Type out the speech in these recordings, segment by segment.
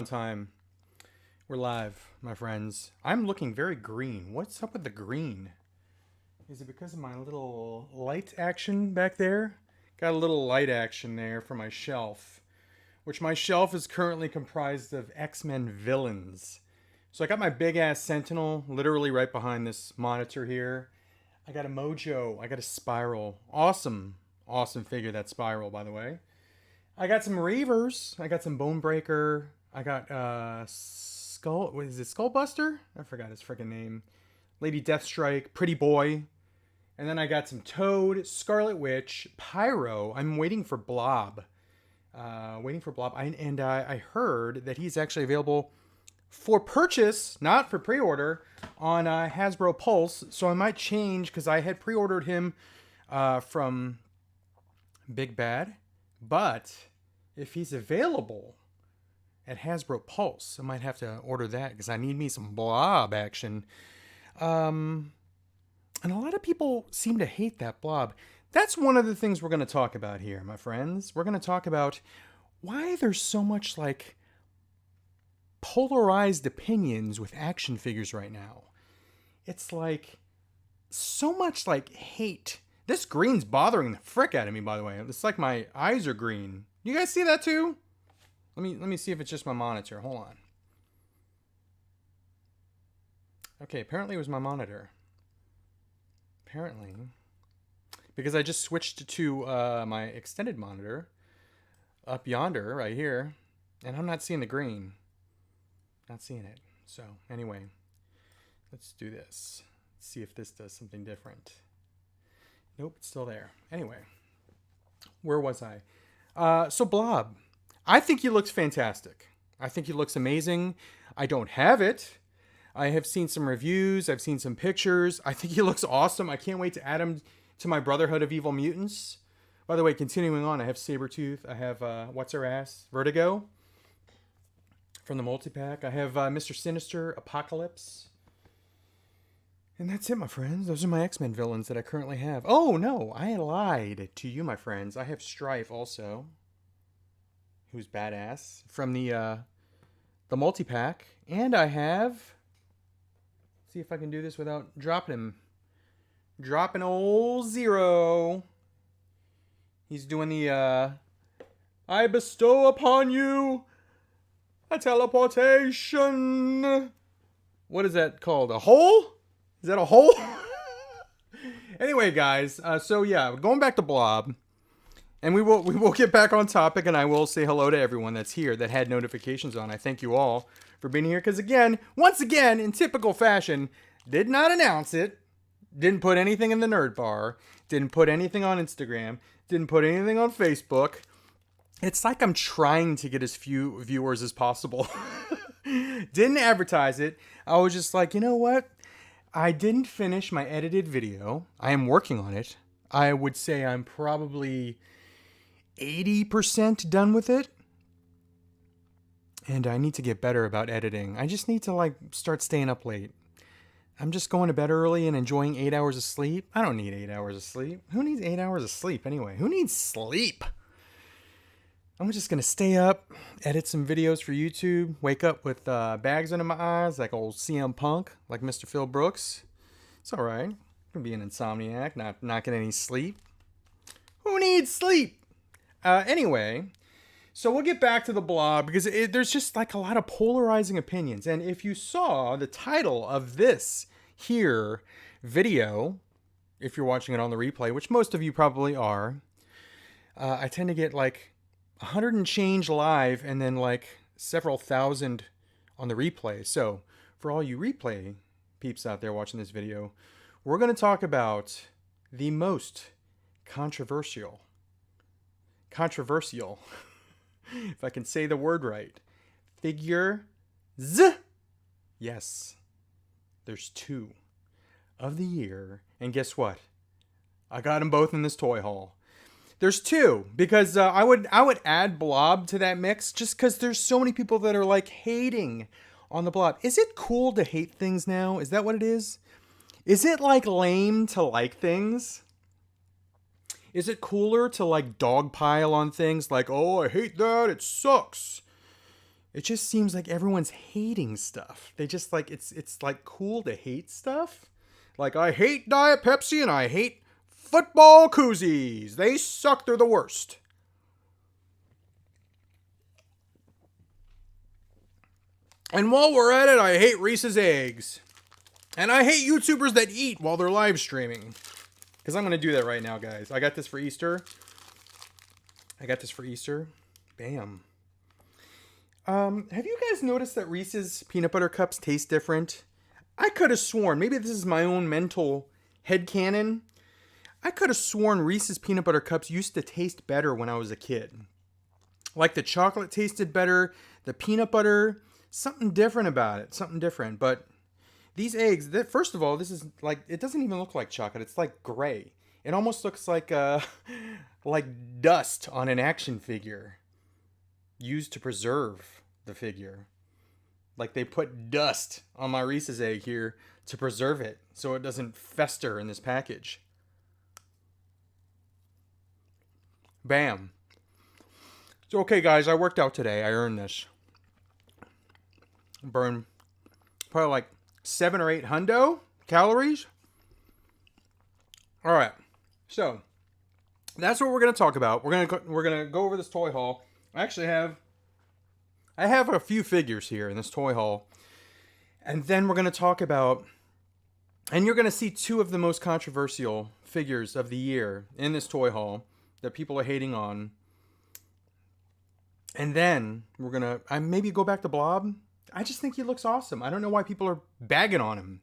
Time. We're live, my friends. I'm looking very green. What's up with the green? Is it because of my little light action back there? Got a little light action there for my shelf, which my shelf is currently comprised of X-Men villains. So I got my big ass Sentinel literally right behind this monitor here. I got a Mojo. I got a Spiral. Awesome figure, that Spiral, by the way. I got some Reavers. I got some Bonebreaker. I got Skull. What is it? Skullbuster? I forgot his freaking name. Lady Deathstrike, Pretty Boy. And then I got some Toad, Scarlet Witch, Pyro. I'm waiting for Blob. I heard that he's actually available for purchase, not for pre-order, on Hasbro Pulse. So I might change because I had pre-ordered him from Big Bad. But if he's available at Hasbro Pulse, I might have to order that because I need me some Blob action. And a lot of people seem to hate that Blob. That's one of the things we're going to talk about here, my friends. We're going to talk about why there's so much like polarized opinions with action figures right now. It's like so much like hate. This green's bothering the frick out of me, by the way. It's like my eyes are green. You guys see that too? Let me see if it's just my monitor. Hold on. Okay, apparently it was my monitor. Apparently. Because I just switched to my extended monitor up yonder, right here. And I'm not seeing the green. Not seeing it. So, anyway. Let's do this. Let's see if this does something different. Nope, it's still there. Anyway, where was I? So Blob. I think he looks fantastic. I think he looks amazing. I don't have it. I have seen some reviews. I've seen some pictures. I think he looks awesome. I can't wait to add him to my Brotherhood of Evil Mutants. By the way, continuing on, I have Sabretooth. I have, what's-her-ass? Vertigo from the multi-pack. I have Mr. Sinister, Apocalypse. And that's it, my friends. Those are my X-Men villains that I currently have. Oh, no. I lied to you, my friends. I have Strife also, who's badass, from the multi-pack. And I have... Let's see if I can do this without dropping him. Dropping old Zero. He's doing the, I bestow upon you a teleportation. What is that called? A hole? Is that a hole? Anyway, guys, so yeah, going back to Blob, and we will get back on topic, and I will say hello to everyone that's here that had notifications on. I thank you all for being here, because once again, in typical fashion, did not announce it, didn't put anything in the Nerd Bar, didn't put anything on Instagram, didn't put anything on Facebook. It's like I'm trying to get as few viewers as possible. Didn't advertise it. I was just like, you know what? I didn't finish my edited video. I am working on it. I would say I'm probably 80% done with it. And I need to get better about editing. I just need to like start staying up late. I'm just going to bed early and enjoying 8 hours of sleep. I don't need 8 hours of sleep. Who needs 8 hours of sleep anyway? Who needs sleep? I'm just going to stay up, edit some videos for YouTube, wake up with bags under my eyes like old CM Punk, like Mr. Phil Brooks. It's all right. I can be an insomniac, not get any sleep. Who needs sleep? Anyway, so we'll get back to the Blob because there's just like a lot of polarizing opinions. And if you saw the title of this here video, if you're watching it on the replay, which most of you probably are, I tend to get like 100 and change live and then like several thousand on the replay. So for all you replay peeps out there watching this video, we're going to talk about the most controversial, if I can say the word right, figures. Yes, there's two of the year. And guess what? I got them both in this toy haul. There's two, because I would add Blob to that mix just because there's so many people that are like hating on the Blob. Is it cool to hate things now? Is that what it is? Is it like lame to like things? Is it cooler to like dogpile on things like, oh, I hate that, it sucks? It just seems like everyone's hating stuff. They just like it's like cool to hate stuff. Like I hate Diet Pepsi and I hate football koozies. They suck. They're the worst. And while we're at it, I hate Reese's eggs. And I hate YouTubers that eat while they're live streaming. Because I'm going to do that right now, guys. I got this for Easter. Bam. Have you guys noticed that Reese's peanut butter cups taste different? I could have sworn, maybe this is my own mental headcanon. I could have sworn Reese's peanut butter cups used to taste better when I was a kid. Like the chocolate tasted better, the peanut butter, something different about it, something different. But these eggs, first of all, this is like, it doesn't even look like chocolate. It's like gray. It almost looks like like dust on an action figure used to preserve the figure. Like they put dust on my Reese's egg here to preserve it so it doesn't fester in this package. Bam. So, okay, guys, I worked out today. I earned this. Burned probably like 7 or 8 hundo calories. All right. So, that's what we're going to talk about. We're going to go over this toy haul. I have a few figures here in this toy haul. And then we're going to talk about, and you're going to see 2 of the most controversial figures of the year in this toy haul that people are hating on. And then we're going to maybe go back to Blob. I just think he looks awesome. I don't know why people are bagging on him.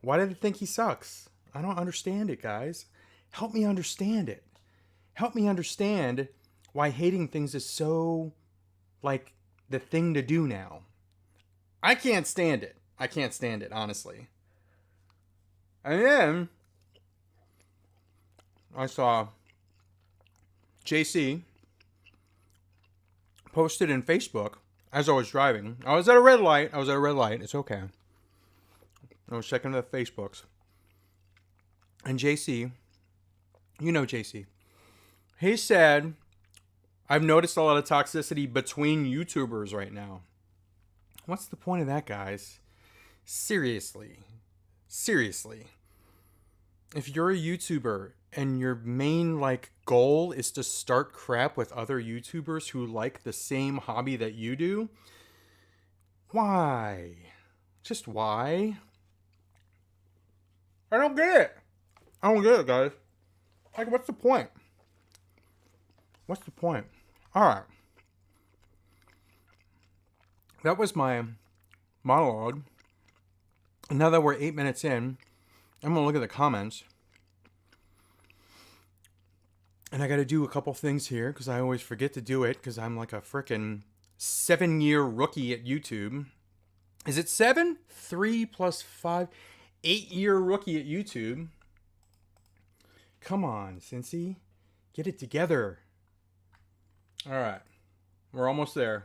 Why do they think he sucks? I don't understand it, guys. Help me understand it. Help me understand why hating things is so, like, the thing to do now. I can't stand it. I can't stand it, honestly. And then I saw JC posted in Facebook as I was driving. I was at a red light. It's okay. I was checking the Facebooks. And JC, you know JC, he said, I've noticed a lot of toxicity between YouTubers right now. What's the point of that, guys? Seriously. If you're a YouTuber and your main goal is to start crap with other YouTubers who like the same hobby that you do, why? Just why? I don't get it. Guys. Like, what's the point? Alright. That was my monologue. And now that we're 8 minutes in, I'm going to look at the comments. And I got to do a couple things here because I always forget to do it because I'm like a frickin' 7-year rookie at YouTube. Is it 7? 3 plus 5. 8-year rookie at YouTube. Come on, Cincy. Get it together. All right. We're almost there.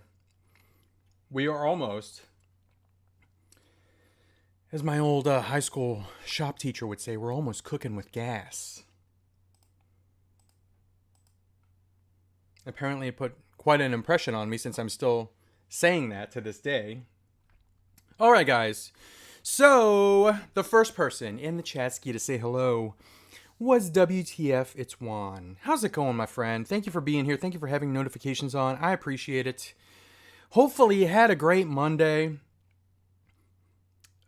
We are almost. As my old high school shop teacher would say, we're almost cooking with gas. Apparently it put quite an impression on me since I'm still saying that to this day. All right, guys. So, the first person in the chat ski to say hello was WTF, it's Juan. How's it going, my friend? Thank you for being here. Thank you for having notifications on. I appreciate it. Hopefully you had a great Monday.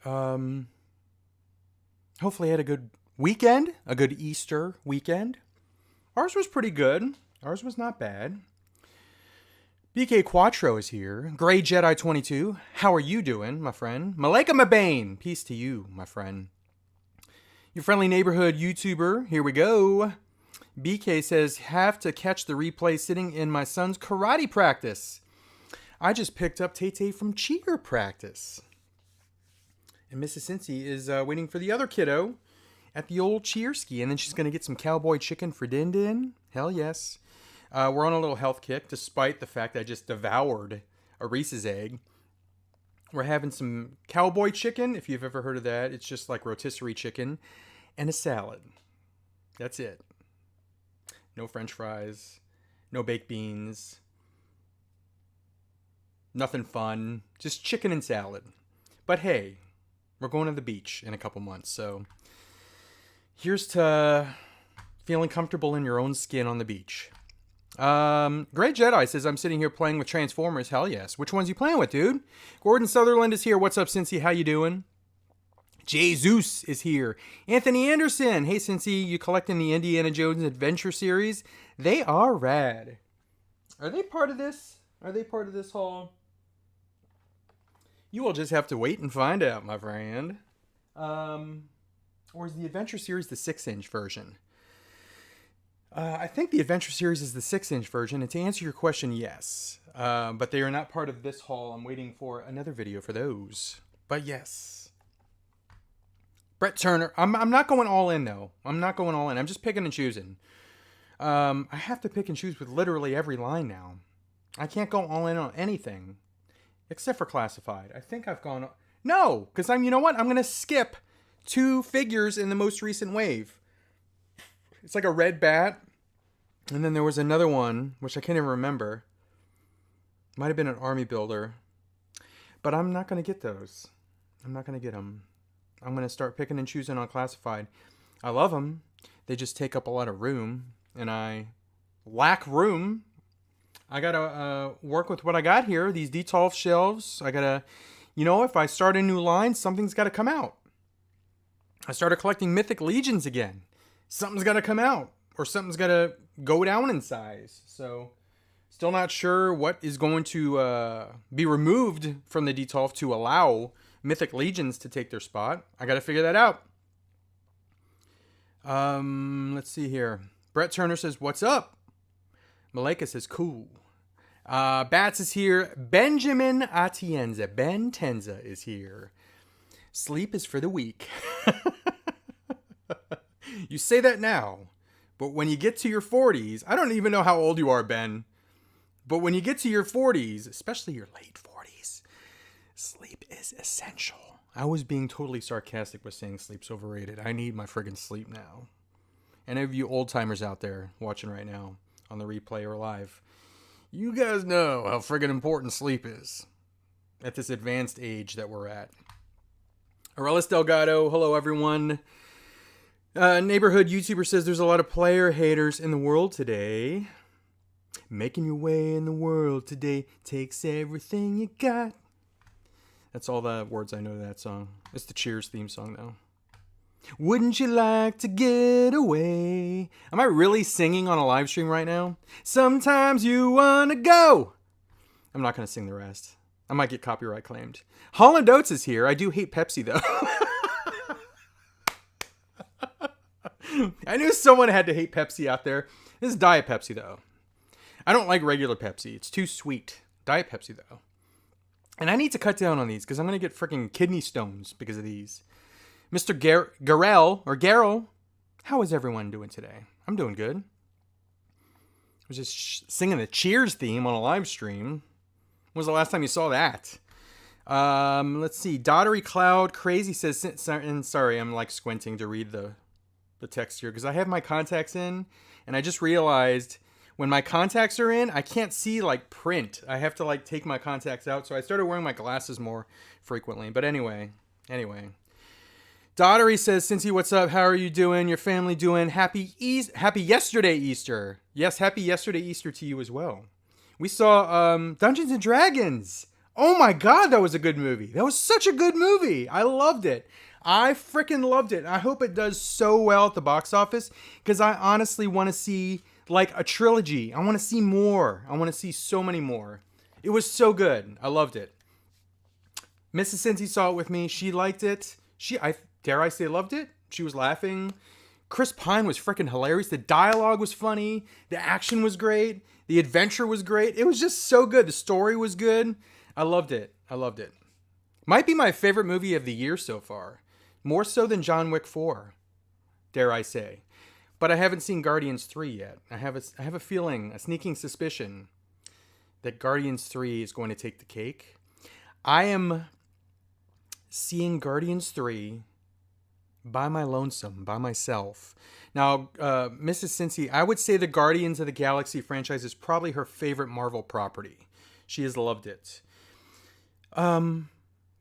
Hopefully you had a good weekend, a good Easter weekend. Ours was pretty good. Ours was not bad. BK Quattro is here. Gray Jedi 22. How are you doing, my friend? Maleka Mabane. Peace to you, my friend. Your friendly neighborhood YouTuber. Here we go. BK says, have to catch the replay sitting in my son's karate practice. I just picked up Tay-Tay from cheer practice. And Mrs. Cincy is waiting for the other kiddo at the old cheer ski. And then she's going to get some cowboy chicken for Din Din. Hell yes. We're on a little health kick, despite the fact I just devoured a Reese's egg. We're having some cowboy chicken, if you've ever heard of that. It's just like rotisserie chicken and a salad. That's it. No French fries, no baked beans. Nothing fun. Just chicken and salad. But hey, we're going to the beach in a couple months, so here's to feeling comfortable in your own skin on the beach. Great Jedi says, I'm sitting here playing with Transformers. Hell yes. Which ones you playing with, dude? Gordon Sutherland is here. What's up, Cincy? How you doing? Jesus is here. Anthony Anderson. Hey, Cincy, you collecting the Indiana Jones Adventure series? They are rad. Are they part of this? Are they part of this haul? You will just have to wait and find out, my friend. Or is the Adventure series the 6-inch version? I think the Adventure series is the 6-inch version, and to answer your question, yes. But they are not part of this haul. I'm waiting for another video for those. But yes. Brett Turner. I'm not going all in, though. I'm not going all in. I'm just picking and choosing. I have to pick and choose with literally every line now. I can't go all in on anything. Except for Classified. I think I've gone... No! Because you know what? I'm going to skip 2 figures in the most recent wave. It's like a red bat. And then there was another one, which I can't even remember. Might have been an army builder. But I'm not going to get those. I'm not going to get them. I'm going to start picking and choosing on Classified. I love them. They just take up a lot of room. And I lack room. I got to work with what I got here. These Detolf shelves. I got to... You know, if I start a new line, something's got to come out. I started collecting Mythic Legions again. Something's got to come out. Or something's got to go down in size. So, still not sure what is going to be removed from the Detolf to allow Mythic Legions to take their spot. I got to figure that out. Let's see here. Brett Turner says, what's up? Maleka says, cool. Bats is here. Benjamin Atienza. Ben Tenza is here. Sleep is for the weak. You say that now, but when you get to your 40s, I don't even know how old you are, Ben, but when you get to your 40s, especially your late 40s, sleep is essential. I was being totally sarcastic with saying sleep's overrated. I need my friggin' sleep now. Any of you old timers out there watching right now on the replay or live, you guys know how friggin' important sleep is at this advanced age that we're at. Aurelius Delgado, hello everyone. Neighborhood YouTuber says there's a lot of player haters in the world today. Making your way in the world today takes everything you got. That's all the words I know to that song. It's the Cheers theme song, though. Wouldn't you like to get away? Am I really singing on a live stream right now? Sometimes you wanna go. I'm not gonna sing the rest. I might get copyright claimed. Holland Oates is here. I do hate Pepsi, though. I knew someone had to hate Pepsi out there. This is Diet Pepsi, though. I don't like regular Pepsi. It's too sweet. Diet Pepsi, though. And I need to cut down on these because I'm going to get freaking kidney stones because of these. Mr. Garrell, how is everyone doing today? I'm doing good. I was just singing the Cheers theme on a live stream. When was the last time you saw that? Let's see. Dottery Cloud Crazy says, and sorry, I'm like squinting to read the text here because I have my contacts in and I just realized when my contacts are in, I can't see like print. I have to like take my contacts out. So I started wearing my glasses more frequently. But anyway. Dottery says, Cincy, what's up? How are you doing? Your family doing? Happy yesterday Easter. Yes, happy yesterday Easter to you as well. We saw Dungeons and Dragons. Oh my God, that was a good movie. That was such a good movie. I loved it. I freaking loved it. I hope it does so well at the box office because I honestly want to see like a trilogy. I want to see more. I want to see so many more. It was so good. I loved it. Mrs. Cincy saw it with me. She liked it. Dare I say loved it? She was laughing. Chris Pine was freaking hilarious. The dialogue was funny. The action was great. The adventure was great. It was just so good. The story was good. I loved it. Might be my favorite movie of the year so far. More so than John Wick 4, dare I say. But I haven't seen Guardians 3 yet. I have a feeling, a sneaking suspicion, that Guardians 3 is going to take the cake. I am seeing Guardians 3 by my lonesome, by myself. Now, Mrs. Cincy, I would say the Guardians of the Galaxy franchise is probably her favorite Marvel property. She has loved it. Um,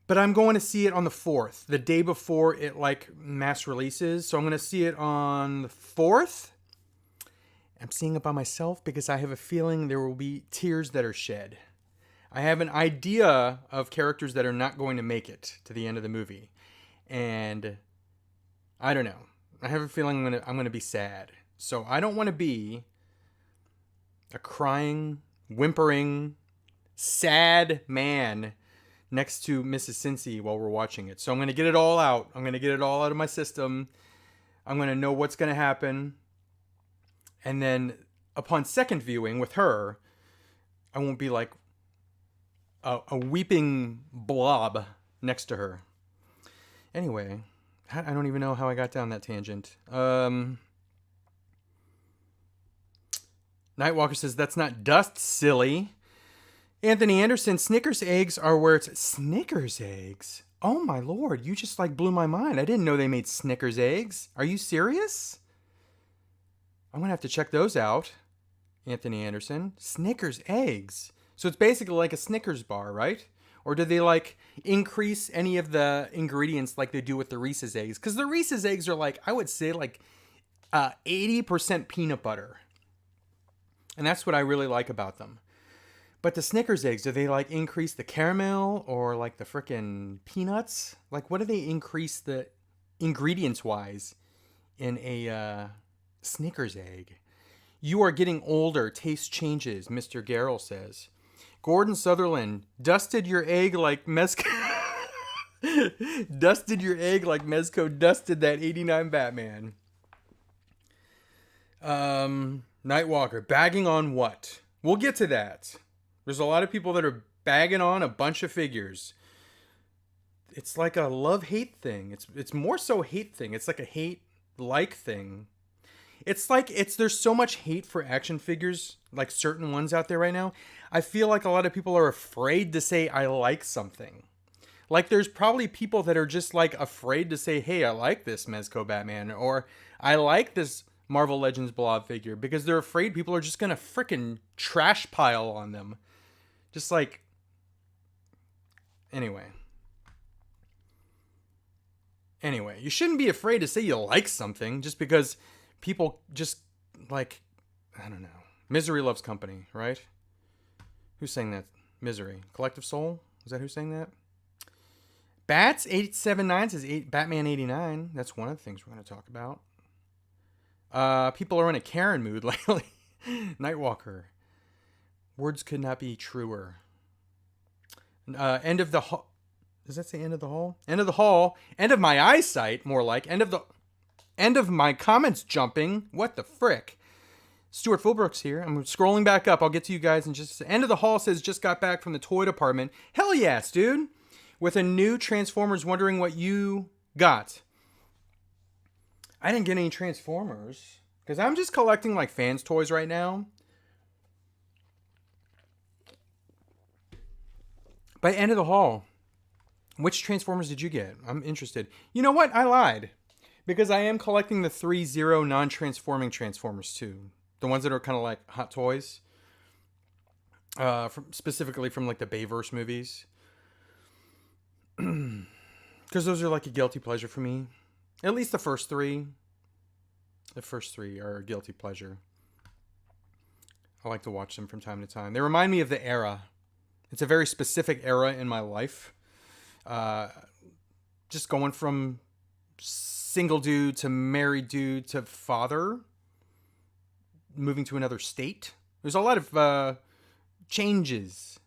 but I'm going to see it on the 4th, the day before it like mass releases. So I'm going to see it on the 4th. I'm seeing it by myself because I have a feeling there will be tears that are shed. I have an idea of characters that are not going to make it to the end of the movie. And I don't know. I have a feeling I'm going to be sad. So I don't want to be a crying, whimpering, sad man next to Mrs. Cincy while we're watching it. So I'm going to get it all out. I'm going to get it all out of my system. I'm going to know what's going to happen. And then upon second viewing with her, I won't be like a weeping blob next to her. Anyway, I don't even know how I got down that tangent. Nightwalker says, that's not dust, silly. Anthony Anderson, Snickers eggs are where it's... Snickers eggs? Oh my lord, you just like blew my mind. I didn't know they made Snickers eggs. Are you serious? I'm going to have to check those out. Anthony Anderson. Snickers eggs. So it's basically like a Snickers bar, right? Or do they like increase any of the ingredients like they do with the Reese's eggs? Because the Reese's eggs are like, I would say like 80% peanut butter. And that's what I really like about them. But the Snickers eggs, do they like increase the caramel or like the frickin' peanuts? Like what do they increase the ingredients wise in a Snickers egg? You are getting older. Taste changes, Mr. Garrell says. Gordon Sutherland, dusted your egg like Mezco. Dusted your egg like Mezco dusted that 89 Batman. Nightwalker, bagging on what? We'll get to that. There's a lot of people that are bagging on a bunch of figures. It's like a love-hate thing. It's more so hate thing. It's like a hate-like thing. It's like there's so much hate for action figures, like certain ones out there right now. I feel like a lot of people are afraid to say I like something. Like there's probably people that are just like afraid to say, hey, I like this Mezco Batman, or I like this Marvel Legends Blob figure, because they're afraid people are just gonna frickin' trash pile on them. Just like, anyway, you shouldn't be afraid to say you like something just because people just like, I don't know. Misery loves company, right? Who's saying that? Misery. Collective Soul? Is that who's saying that? Bats 879 says Batman 89. That's one of the things we're going to talk about. People are in a Karen mood lately. Nightwalker. Words could not be truer. End of the hall. Does that say end of the hall? End of the hall. End of my eyesight, more like. End of my comments jumping. What the frick? Stuart Fulbrooks here. I'm scrolling back up. I'll get to you guys in just a second. End of the hall says just got back from the toy department. Hell yes, dude. With a new Transformers, wondering what you got. I didn't get any Transformers because I'm just collecting like fans toys right now. By end of the hall, which Transformers did you get? I'm interested. You know what? I lied. Because I am collecting the 3-0 non-transforming Transformers too. The ones that are kind of like Hot Toys. Specifically from like the Bayverse movies. Because those are like a guilty pleasure for me. At least the first three. The first three are a guilty pleasure. I like to watch them from time to time. They remind me of the era. It's a very specific era in my life. Just going from single dude to married dude to father. Moving to another state. There's a lot of changes.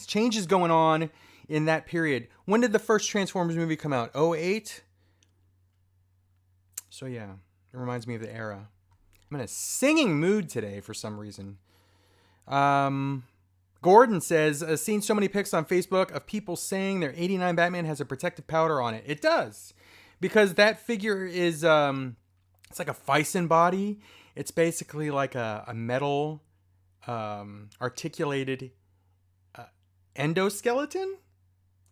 Changes going on in that period. When did the first Transformers movie come out? 2008? So yeah, it reminds me of the era. I'm in a singing mood today for some reason. Gordon says, I've seen so many pics on Facebook of people saying their 89 Batman has a protective powder on it. It does. Because that figure is, it's like a Fison body. It's basically like a metal, articulated endoskeleton.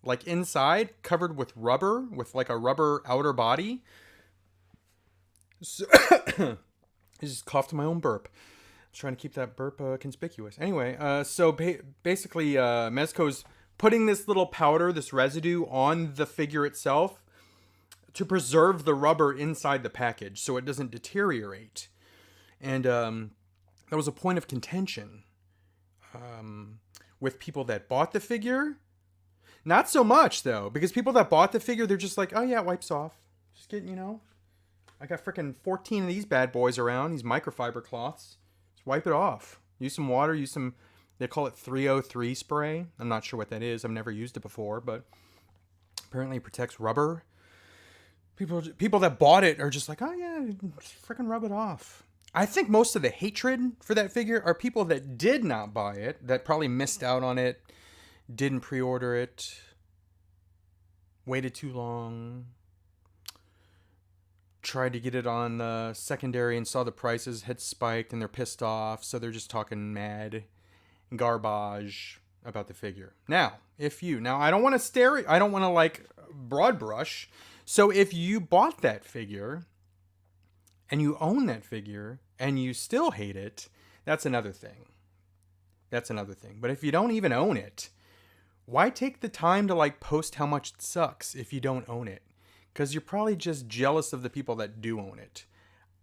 Like inside, covered with rubber, with like a rubber outer body. So I just coughed my own burp. Trying to keep that burp conspicuous. Anyway, so basically, Mezco's putting this little powder, this residue, on the figure itself to preserve the rubber inside the package so it doesn't deteriorate. And that was a point of contention with people that bought the figure. Not so much, though, because people that bought the figure, they're just like, oh, yeah, it wipes off. Just get, I got freaking 14 of these bad boys around, these microfiber cloths. Wipe it off. Use some water. Use some, they call it 303 spray. I'm not sure what that is. I've never used it before, but apparently it protects rubber. People that bought it are just like, oh yeah, freaking rub it off. I think most of the hatred for that figure are people that did not buy it, that probably missed out on it, didn't pre-order it, waited too long, tried to get it on the secondary and saw the prices had spiked and they're pissed off, so they're just talking mad garbage about the figure. Now I don't want to like broad brush. So if you bought that figure and you own that figure and you still hate it, that's another thing. But if you don't even own it, why take the time to like post how much it sucks if you don't own it? Because you're probably just jealous of the people that do own it.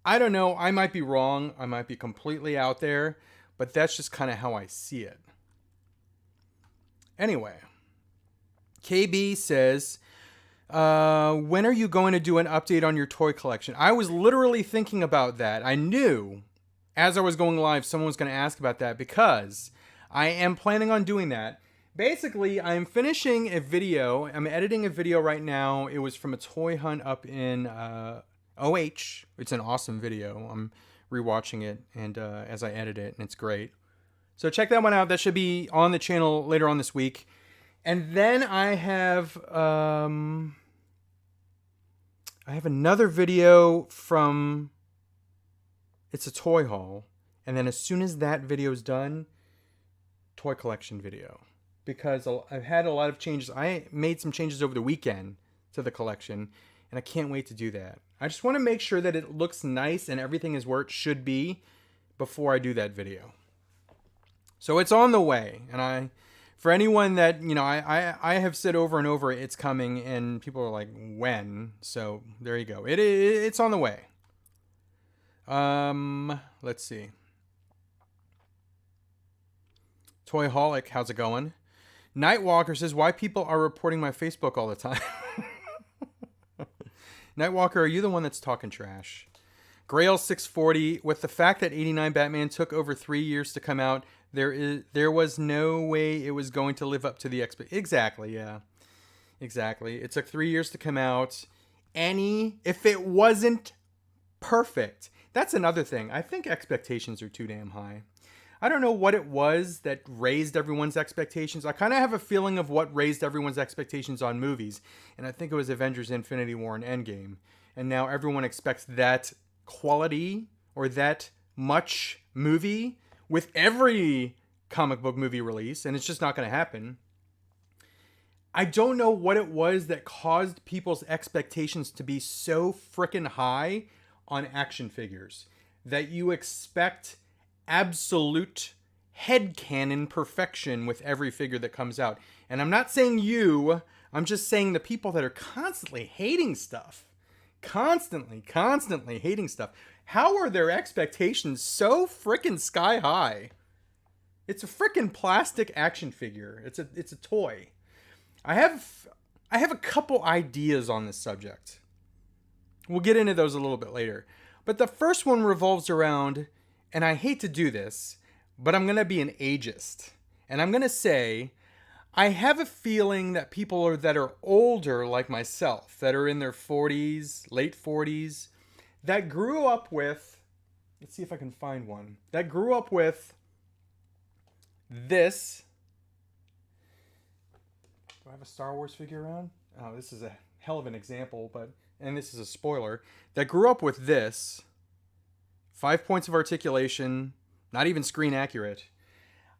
I don't know. I might be wrong. I might be completely out there. But that's just kind of how I see it. Anyway. KB says, when are you going to do an update on your toy collection? I was literally thinking about that. I knew as I was going live, someone was going to ask about that because I am planning on doing that. Basically, I'm finishing a video. I'm editing a video right now. It was from a toy hunt up in OH. It's an awesome video. I'm rewatching it and as I edit it, and it's great. So check that one out. That should be on the channel later on this week. And then I have another video from. It's a toy haul, and then as soon as that video is done, toy collection video. Because I've had a lot of changes. I made some changes over the weekend to the collection, and I can't wait to do that. I just want to make sure that it looks nice and everything is where it should be before I do that video. So it's on the way, and for anyone that, I have said over and over, it's coming, and people are like, when? So there you go. It's on the way. Let's see. Toyholic, how's it going? Nightwalker says, why people are reporting my Facebook all the time. Nightwalker, are you the one that's talking trash? Grail 640, with the fact that 89 Batman took over 3 years to come out, there was no way it was going to live up to the Exactly, yeah. Exactly. It took 3 years to come out. If it wasn't perfect, that's another thing. I think expectations are too damn high. I don't know what it was that raised everyone's expectations. I kind of have a feeling of what raised everyone's expectations on movies. And I think it was Avengers Infinity War and Endgame. And now everyone expects that quality or that much movie with every comic book movie release. And it's just not going to happen. I don't know what it was that caused people's expectations to be so freaking high on action figures. That you expect absolute headcanon perfection with every figure that comes out. And I'm not saying you, I'm just saying the people that are constantly hating stuff. Constantly hating stuff. How are their expectations so freaking sky high? It's a freaking plastic action figure. It's a toy. I have a couple ideas on this subject. We'll get into those a little bit later. But the first one revolves around, and I hate to do this, but I'm going to be an ageist. And I'm going to say, I have a feeling that people that are older like myself, that are in their 40s, late 40s, that grew up with, let's see if I can find one, that grew up with this. Do I have a Star Wars figure around? Oh, this is a hell of an example, and this is a spoiler, that grew up with this. 5 points of articulation, not even screen accurate.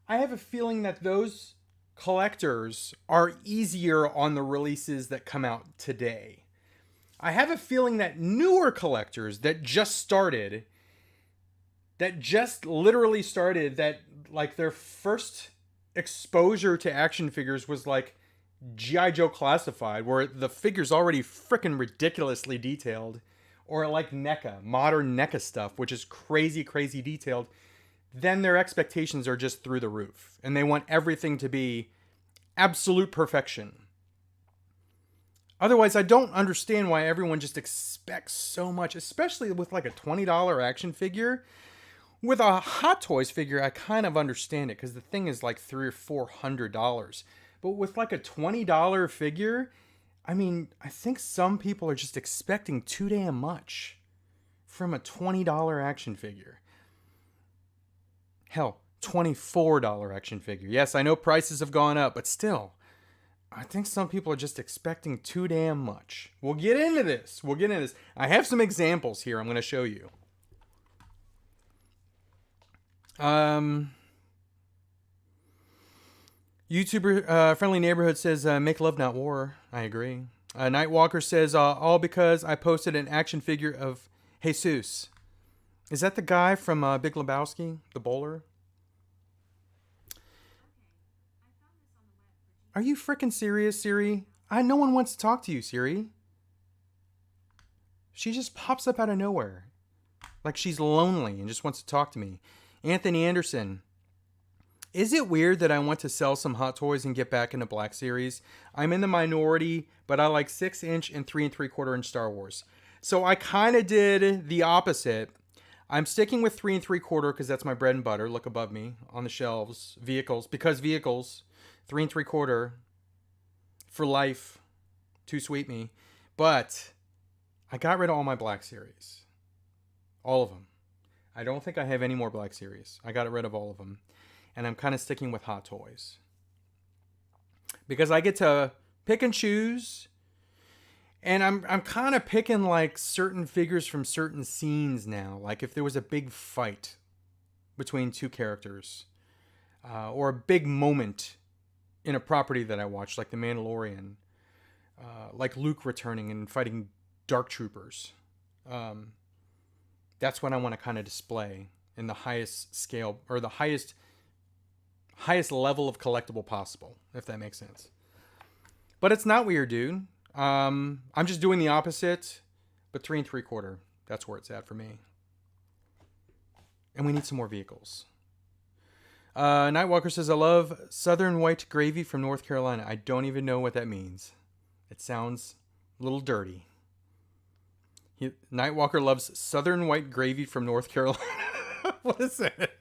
I have a feeling that those collectors are easier on the releases that come out today. I have a feeling that newer collectors that just started, that just literally started, that like their first exposure to action figures was like G.I. Joe Classified, where the figure's already freaking ridiculously detailed, or like NECA, modern NECA stuff, which is crazy, crazy detailed, then their expectations are just through the roof. And they want everything to be absolute perfection. Otherwise, I don't understand why everyone just expects so much, especially with like a $20 action figure. With a Hot Toys figure, I kind of understand it because the thing is like $300 or $400. But with like a $20 figure, I mean, I think some people are just expecting too damn much from a $20 action figure. Hell, $24 action figure. Yes, I know prices have gone up, but still, I think some people are just expecting too damn much. We'll get into this. I have some examples here I'm going to show you. YouTuber Friendly Neighborhood says, make love, not war. I agree. Nightwalker says, all because I posted an action figure of Jesus. Is that the guy from Big Lebowski, the bowler? Are you freaking serious, Siri? No one wants to talk to you, Siri. She just pops up out of nowhere. Like she's lonely and just wants to talk to me. Anthony Anderson. Is it weird that I want to sell some Hot Toys and get back into Black Series? I'm in the minority, but I like 6-inch and 3 3/4-inch Star Wars. So I kind of did the opposite. I'm sticking with 3 3/4 because that's my bread and butter. Look above me on the shelves. Vehicles. 3 3/4 for life. Too sweet me. But I got rid of all my Black Series. All of them. I don't think I have any more Black Series. I got rid of all of them. And I'm kind of sticking with Hot Toys. Because I get to pick and choose. And I'm kind of picking like certain figures from certain scenes now. Like if there was a big fight between two characters. Or a big moment in a property that I watched. Like The Mandalorian. Like Luke returning and fighting Dark Troopers. That's what I want to kind of display in the highest scale. Or the highest level of collectible possible, if that makes sense. But it's not weird, dude. I'm just doing the opposite, but 3 3/4. That's where it's at for me. And we need some more vehicles. Nightwalker says, I love Southern White Gravy from North Carolina. I don't even know what that means. It sounds a little dirty. Nightwalker loves Southern White Gravy from North Carolina. What is that?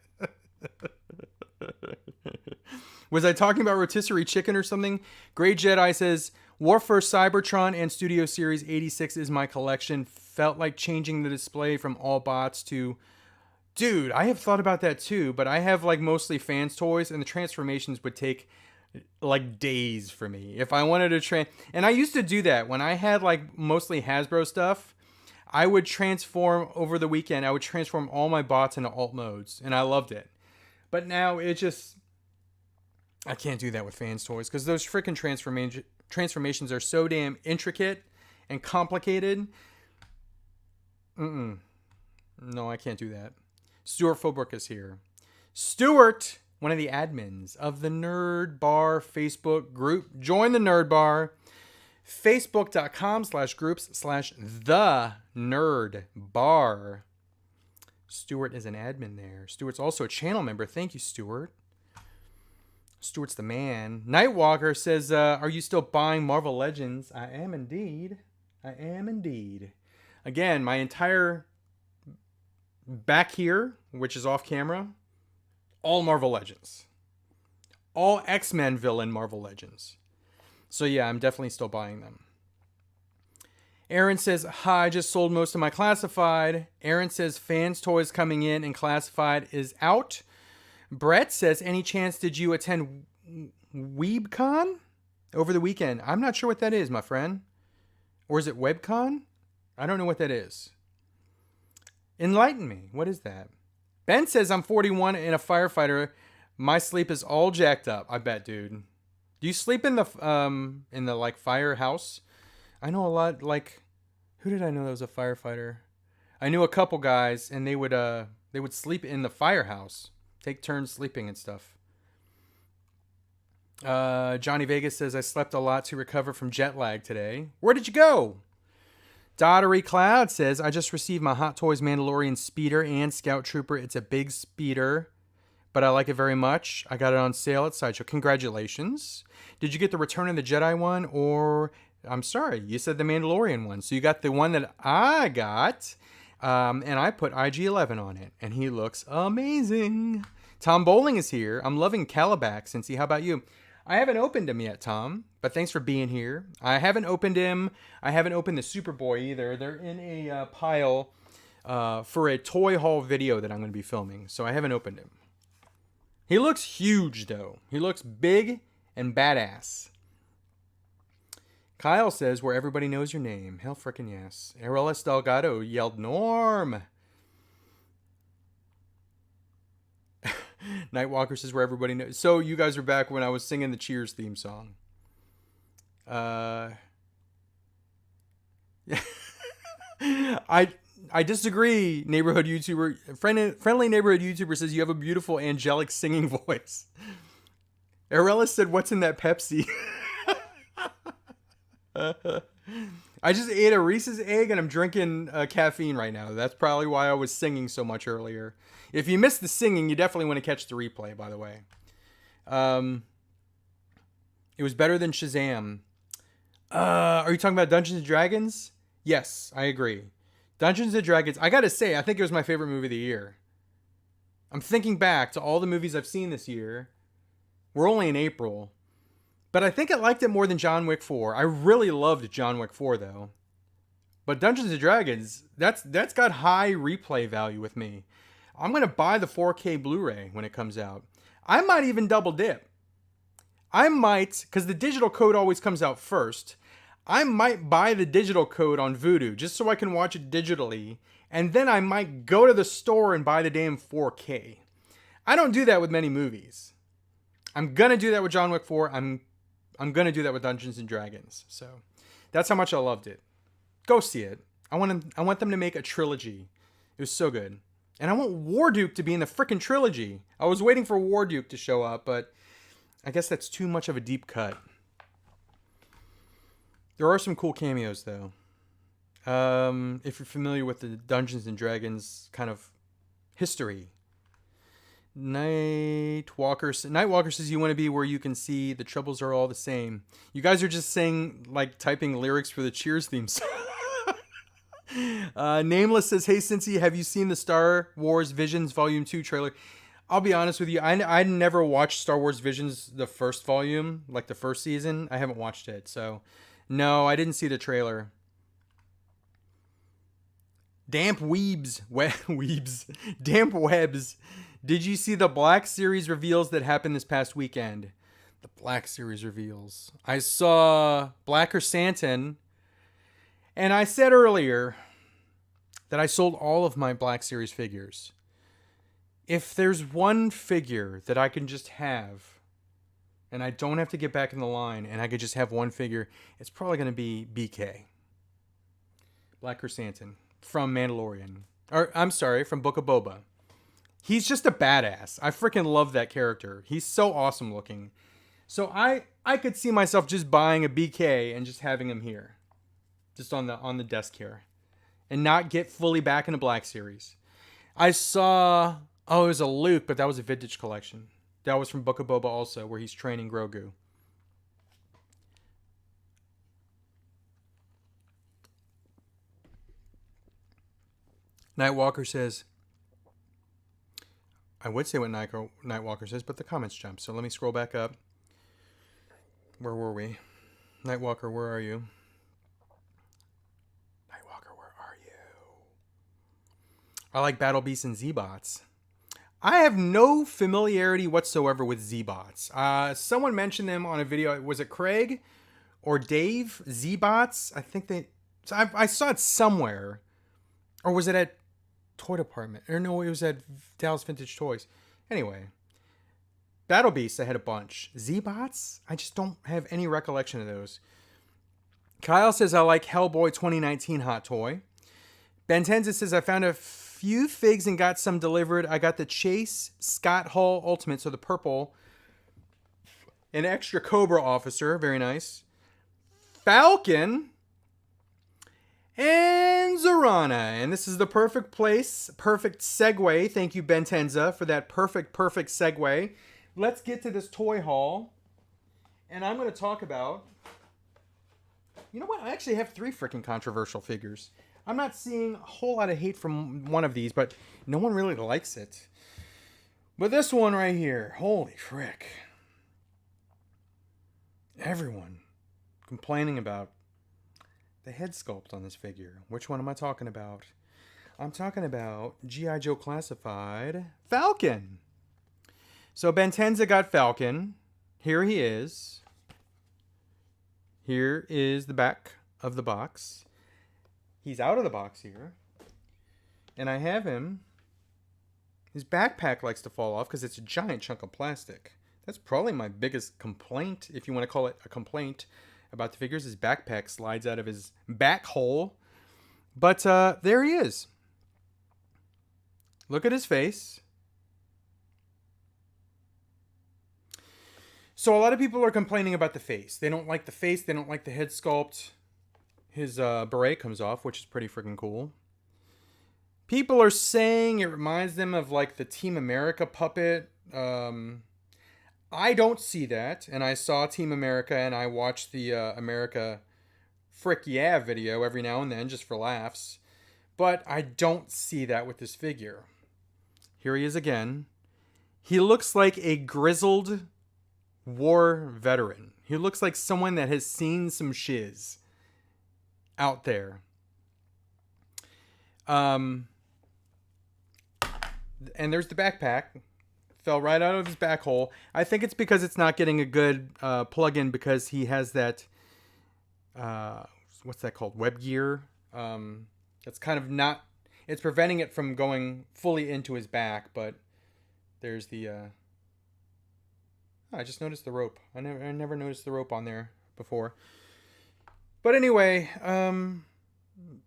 Was I talking about rotisserie chicken or something? Grey Jedi says, Warfare Cybertron and Studio Series 86 is my collection. Felt like changing the display from all bots to... Dude, I have thought about that too, but I have like mostly fans toys, and the transformations would take like days for me. If I wanted to and I used to do that when I had like mostly Hasbro stuff. I would transform over the weekend. I would transform all my bots into alt modes, and I loved it. But now it just... I can't do that with fans toys because those freaking transformations are so damn intricate and complicated. No, I can't do that. Stuart Philbrook is here. Stuart, one of the admins of the Nerd Bar Facebook group. Join the Nerd Bar. Facebook.com/groups/the Nerd Bar. Stuart is an admin there. Stuart's also a channel member. Thank you, Stuart. Stuart's the man. Nightwalker says, are you still buying Marvel Legends? I am indeed. Again, my entire back here, which is off camera, all Marvel Legends. All X-Men villain Marvel Legends. So yeah, I'm definitely still buying them. Aaron says, hi, I just sold most of my classified. Aaron says, fans toys coming in and classified is out. Brett says, any chance did you attend WeebCon over the weekend? I'm not sure what that is, my friend. Or is it WebCon? I don't know what that is. Enlighten me. What is that? Ben says, I'm 41 and a firefighter. My sleep is all jacked up. I bet, dude. Do you sleep in the like firehouse? I know a lot, like, who did I know that was a firefighter? I knew a couple guys, and they would They would sleep in the firehouse, take turns sleeping and stuff. Johnny Vegas says, I slept a lot to recover from jet lag today. Where did you go? Dottery Cloud says, I just received my Hot Toys Mandalorian Speeder and Scout Trooper. It's a big speeder, but I like it very much. I got it on sale at Sideshow. Congratulations. Did you get the Return of the Jedi one, or... I'm sorry, you said the Mandalorian one. So you got the one that I got, and I put IG-11 on it, and he looks amazing. Tom Bowling is here. I'm loving Calabac, Cincy. How about you? I haven't opened him yet, Tom, but thanks for being here. I haven't opened him. I haven't opened the Superboy either. They're in a pile for a toy haul video that I'm going to be filming, so I haven't opened him. He looks huge, though. He looks big and badass. Kyle says, where everybody knows your name. Hell frickin' yes. RLS Delgado yelled, Norm! Nightwalker says, where everybody knows. So you guys are back when I was singing the Cheers theme song. I disagree, neighborhood YouTuber. Friendly neighborhood YouTuber says, you have a beautiful angelic singing voice. RLS said, what's in that Pepsi? I just ate a Reese's egg and I'm drinking caffeine right now. That's probably why I was singing so much earlier. If you missed the singing, you definitely want to catch the replay, by the way. It was better than Shazam. Are you talking about Dungeons and Dragons? Yes, I agree. Dungeons and Dragons, I gotta say, I think it was my favorite movie of the year. I'm thinking back to all the movies I've seen this year. We're only in April. But I think I liked it more than John Wick 4. I really loved John Wick 4, though. But Dungeons & Dragons, that's got high replay value with me. I'm going to buy the 4K Blu-ray when it comes out. I might even double dip. I might, because the digital code always comes out first. I might buy the digital code on Vudu just so I can watch it digitally. And then I might go to the store and buy the damn 4K. I don't do that with many movies. I'm going to do that with John Wick 4. I'm going to do that with Dungeons & Dragons. So that's how much I loved it. Go see it. I want them to make a trilogy. It was so good. And I want Warduke to be in the frickin' trilogy. I was waiting for Warduke to show up, but I guess that's too much of a deep cut. There are some cool cameos, though. If you're familiar with the Dungeons & Dragons kind of history. Nightwalker says you want to be where you can see the troubles are all the same. You guys are just saying, like, typing lyrics for the Cheers theme song. Nameless says, hey Cincy, have you seen the Star Wars Visions Volume 2 trailer? I'll be honest with you, I never watched Star Wars Visions, the first volume, like the first season. I haven't watched it, so no, I didn't see the trailer. Damp Webs. Did you see the Black Series reveals that happened this past weekend? The Black Series reveals. I saw Black Chrysanthemum, and I said earlier that I sold all of my Black Series figures. If there's one figure that I can just have, and I don't have to get back in the line, and I could just have one figure, it's probably going to be BK. Black Chrysanthemum from Mandalorian. Or, I'm sorry, from Book of Boba. He's just a badass. I freaking love that character. He's so awesome looking. So I could see myself just buying a BK and just having him here. Just on the desk here. And not get fully back into Black Series. I saw... Oh, it was a Luke, but that was a vintage collection. That was from Book of Boba also, where he's training Grogu. Nightwalker says... I would say what Nightwalker says, but the comments jump. So let me scroll back up. Where were we? Nightwalker, where are you? Nightwalker, where are you? I like Battle Beasts and Z-Bots. I have no familiarity whatsoever with Z-Bots. Someone mentioned them on a video. Was it Craig or Dave? Z-Bots? I think they... So I saw it somewhere. Or was it at Toy Department? Or no, it was at Dallas Vintage Toys. Anyway. Battle Beasts, I had a bunch. Z-Bots? I just don't have any recollection of those. Kyle says, I like Hellboy 2019 Hot Toy. Ben Tenza says, I found a few figs and got some delivered. I got the Chase Scott Hall Ultimate, so the purple. An extra Cobra officer, very nice. Falcon. And Zorana. And this is the perfect place, perfect segue. Thank you, Bentenza, for that perfect segue. Let's get to this toy haul. And I'm going to talk about... You know what? I actually have 3 freaking controversial figures. I'm not seeing a whole lot of hate from one of these, but no one really likes it. But this one right here, holy frick. Everyone complaining about the head sculpt on this figure. Which one am I talking about? I'm talking about G.I. Joe Classified Falcon. So Bentenza got Falcon. Here he is. Here is the back of the box. He's out of the box here. And I have him. His backpack likes to fall off because it's a giant chunk of plastic. That's probably my biggest complaint, if you want to call it a complaint, about the figures. His backpack slides out of his back hole. But there he is. Look at his face. So a lot of people are complaining about the face. They don't like the face. They don't like the head sculpt. His beret comes off, which is pretty freaking cool. People are saying it reminds them of like the Team America puppet. I don't see that. And I saw Team America and I watch the America Frick Yeah video every now and then just for laughs. But I don't see that with this figure. Here he is again. He looks like a grizzled war veteran. He looks like someone that has seen some shiz out there. And there's the backpack. Fell right out of his back hole. I think it's because it's not getting a good plug-in because he has that, what's that called? Web gear. That's kind of not, it's preventing it from going fully into his back, but there's the, I just noticed the rope. I never noticed the rope on there before. But anyway,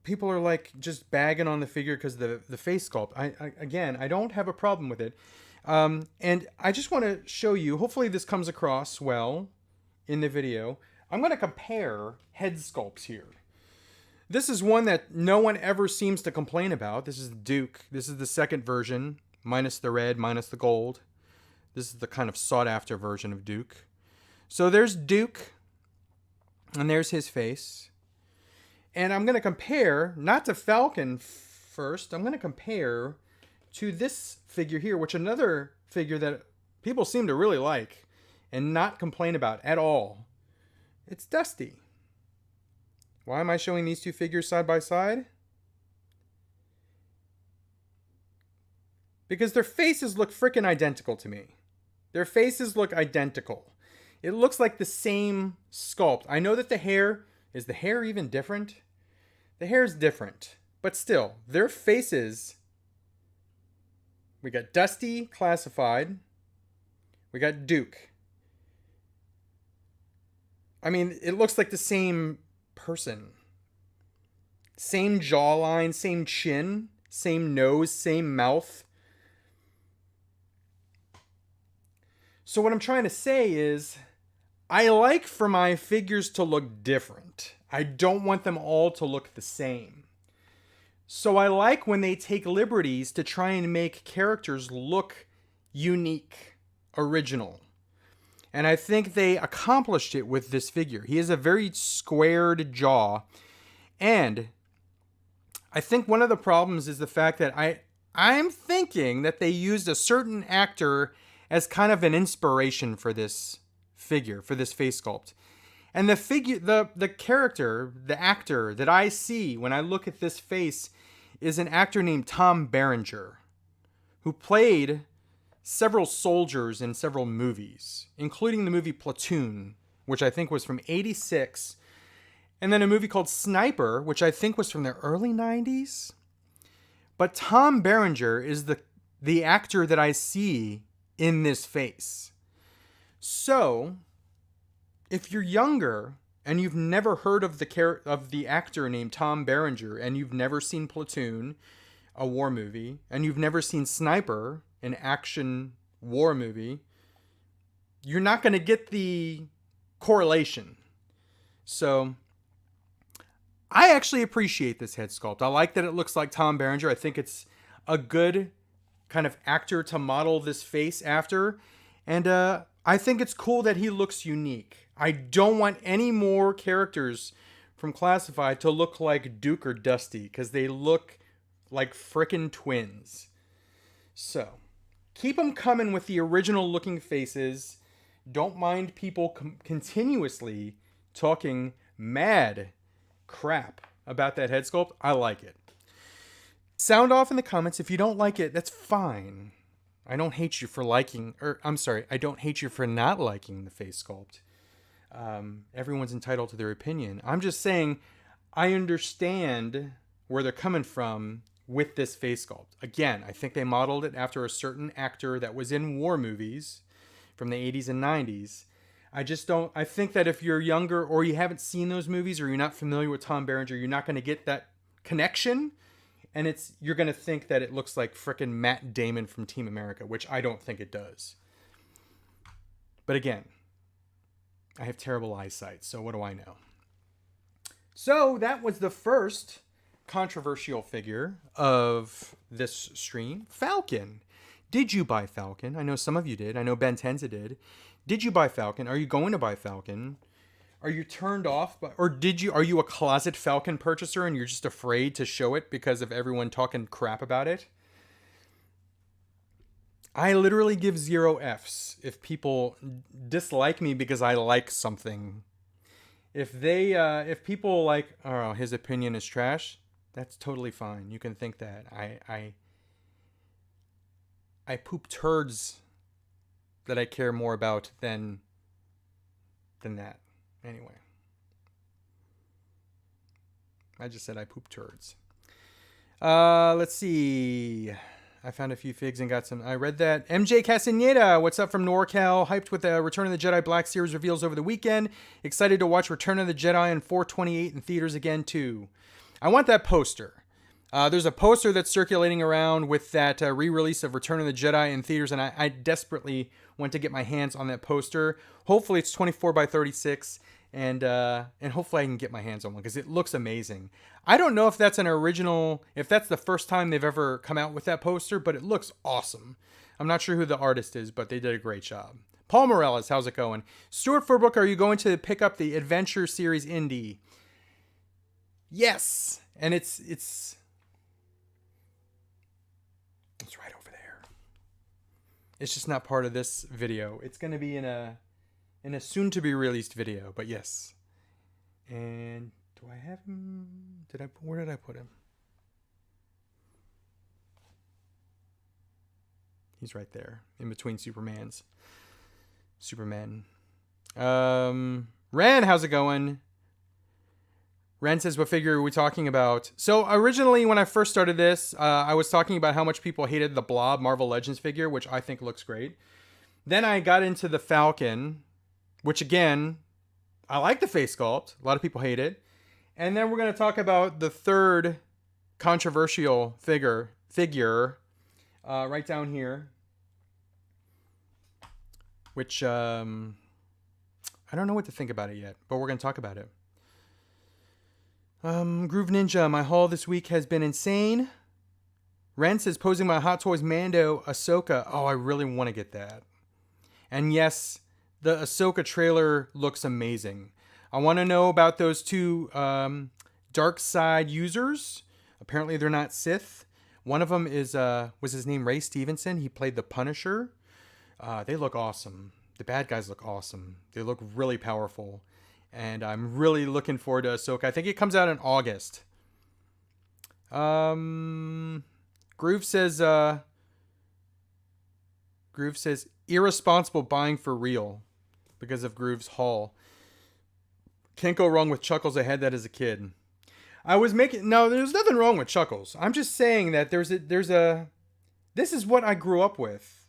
people are like just bagging on the figure because the face sculpt. I don't have a problem with it. And I just want to show you, hopefully this comes across well in the video. I'm going to compare head sculpts here. This is one that no one ever seems to complain about. This is Duke. This is the second version, minus the red, minus the gold. This is the kind of sought-after version of Duke. So there's Duke, and there's his face. And I'm going to compare, not to Falcon first, I'm going to compare to this figure here, which another figure that people seem to really like and not complain about at all. It's Dusty. Why am I showing these two figures side by side? Because their faces look freaking identical to me. Their faces look identical. It looks like the same sculpt. I know that the hair, is the hair even different? The hair is different, but still, their faces. We got Dusty Classified. We got Duke. I mean, it looks like the same person. Same jawline, same chin, same nose, same mouth. So what I'm trying to say is, I like for my figures to look different. I don't want them all to look the same. So I like when they take liberties to try and make characters look unique, original. And I think they accomplished it with this figure. He has a very squared jaw. And I think one of the problems is the fact that I'm thinking that they used a certain actor as kind of an inspiration for this figure, for this face sculpt. And the figure, the character, the actor that I see when I look at this face is an actor named Tom Berenger, who played several soldiers in several movies, including the movie Platoon, which I think was from '86, and then a movie called Sniper, which I think was from the early '90s. But Tom Berenger is the actor that I see in this face. So, if you're younger and you've never heard of the actor named Tom Berenger and you've never seen Platoon, a war movie, and you've never seen Sniper, an action war movie, you're not going to get the correlation. So I actually appreciate this head sculpt. I like that it looks like Tom Berenger. I think it's a good kind of actor to model this face after. And I think it's cool that he looks unique. I don't want any more characters from Classified to look like Duke or Dusty, because they look like frickin' twins. So keep them coming with the original looking faces. Don't mind people continuously talking mad crap about that head sculpt. I like it. Sound off in the comments if you don't like it. That's fine. I don't hate you for I don't hate you for not liking the face sculpt. Everyone's entitled to their opinion. I'm just saying I understand where they're coming from with this face sculpt. Again, I think they modeled it after a certain actor that was in war movies from the 80s and 90s. I think that if you're younger or you haven't seen those movies or you're not familiar with Tom Berenger, you're not going to get that connection. And you're going to think that it looks like frickin' Matt Damon from Team America, which I don't think it does. But again, I have terrible eyesight, so what do I know? So that was the first controversial figure of this stream, Falcon. Did you buy Falcon? I know some of you did. I know Ben Tenza did. Did you buy Falcon? Are you going to buy Falcon? Are you turned off are you a closet Falcon purchaser and you're just afraid to show it because of everyone talking crap about it? I literally give 0 Fs if people dislike me because I like something. If people like, oh, his opinion is trash, that's totally fine. You can think that. I poop turds that I care more about than that. Anyway. I just said I poop turds. Let's see. I found a few figs and got some. I read that. MJ Castaneda, what's up from NorCal? Hyped with the Return of the Jedi Black Series reveals over the weekend. Excited to watch Return of the Jedi in 4/28 in theaters again, too. I want that poster. There's a poster that's circulating around with that re-release of Return of the Jedi in theaters, and I desperately want to get my hands on that poster. Hopefully it's 24x36, and hopefully I can get my hands on one because it looks amazing. I don't know if that's an original, if that's the first time they've ever come out with that poster, but it looks awesome. I'm not sure who the artist is, but they did a great job. Paul Morales, how's it going? Stuart Furbook, are you going to pick up the Adventure Series Indie? Yes, and it's right over there. It's just not part of this video. It's going to be in a soon to be released video, but yes. And do I have him? Where did I put him? He's right there in between Superman. Ren, how's it going? Ren says, what figure are we talking about? So originally when I first started this, I was talking about how much people hated the Blob Marvel Legends figure, which I think looks great. Then I got into the Falcon, which again, I like the face sculpt. A lot of people hate it. And then we're going to talk about the third controversial figure right down here, which I don't know what to think about it yet, but we're going to talk about it. Groove Ninja, my haul this week has been insane. Ren says, posing my Hot Toys Mando Ahsoka. Oh, I really want to get that. And yes, the Ahsoka trailer looks amazing. I want to know about those two dark side users. Apparently they're not Sith. One of them was his name Ray Stevenson. He played the Punisher. They look awesome. The bad guys look awesome. They look really powerful. And I'm really looking forward to Ahsoka. I think it comes out in August. Groove says irresponsible buying for real because of Groove's haul. Can't go wrong with Chuckles. I had that as a kid. There's nothing wrong with Chuckles. I'm just saying that this is what I grew up with.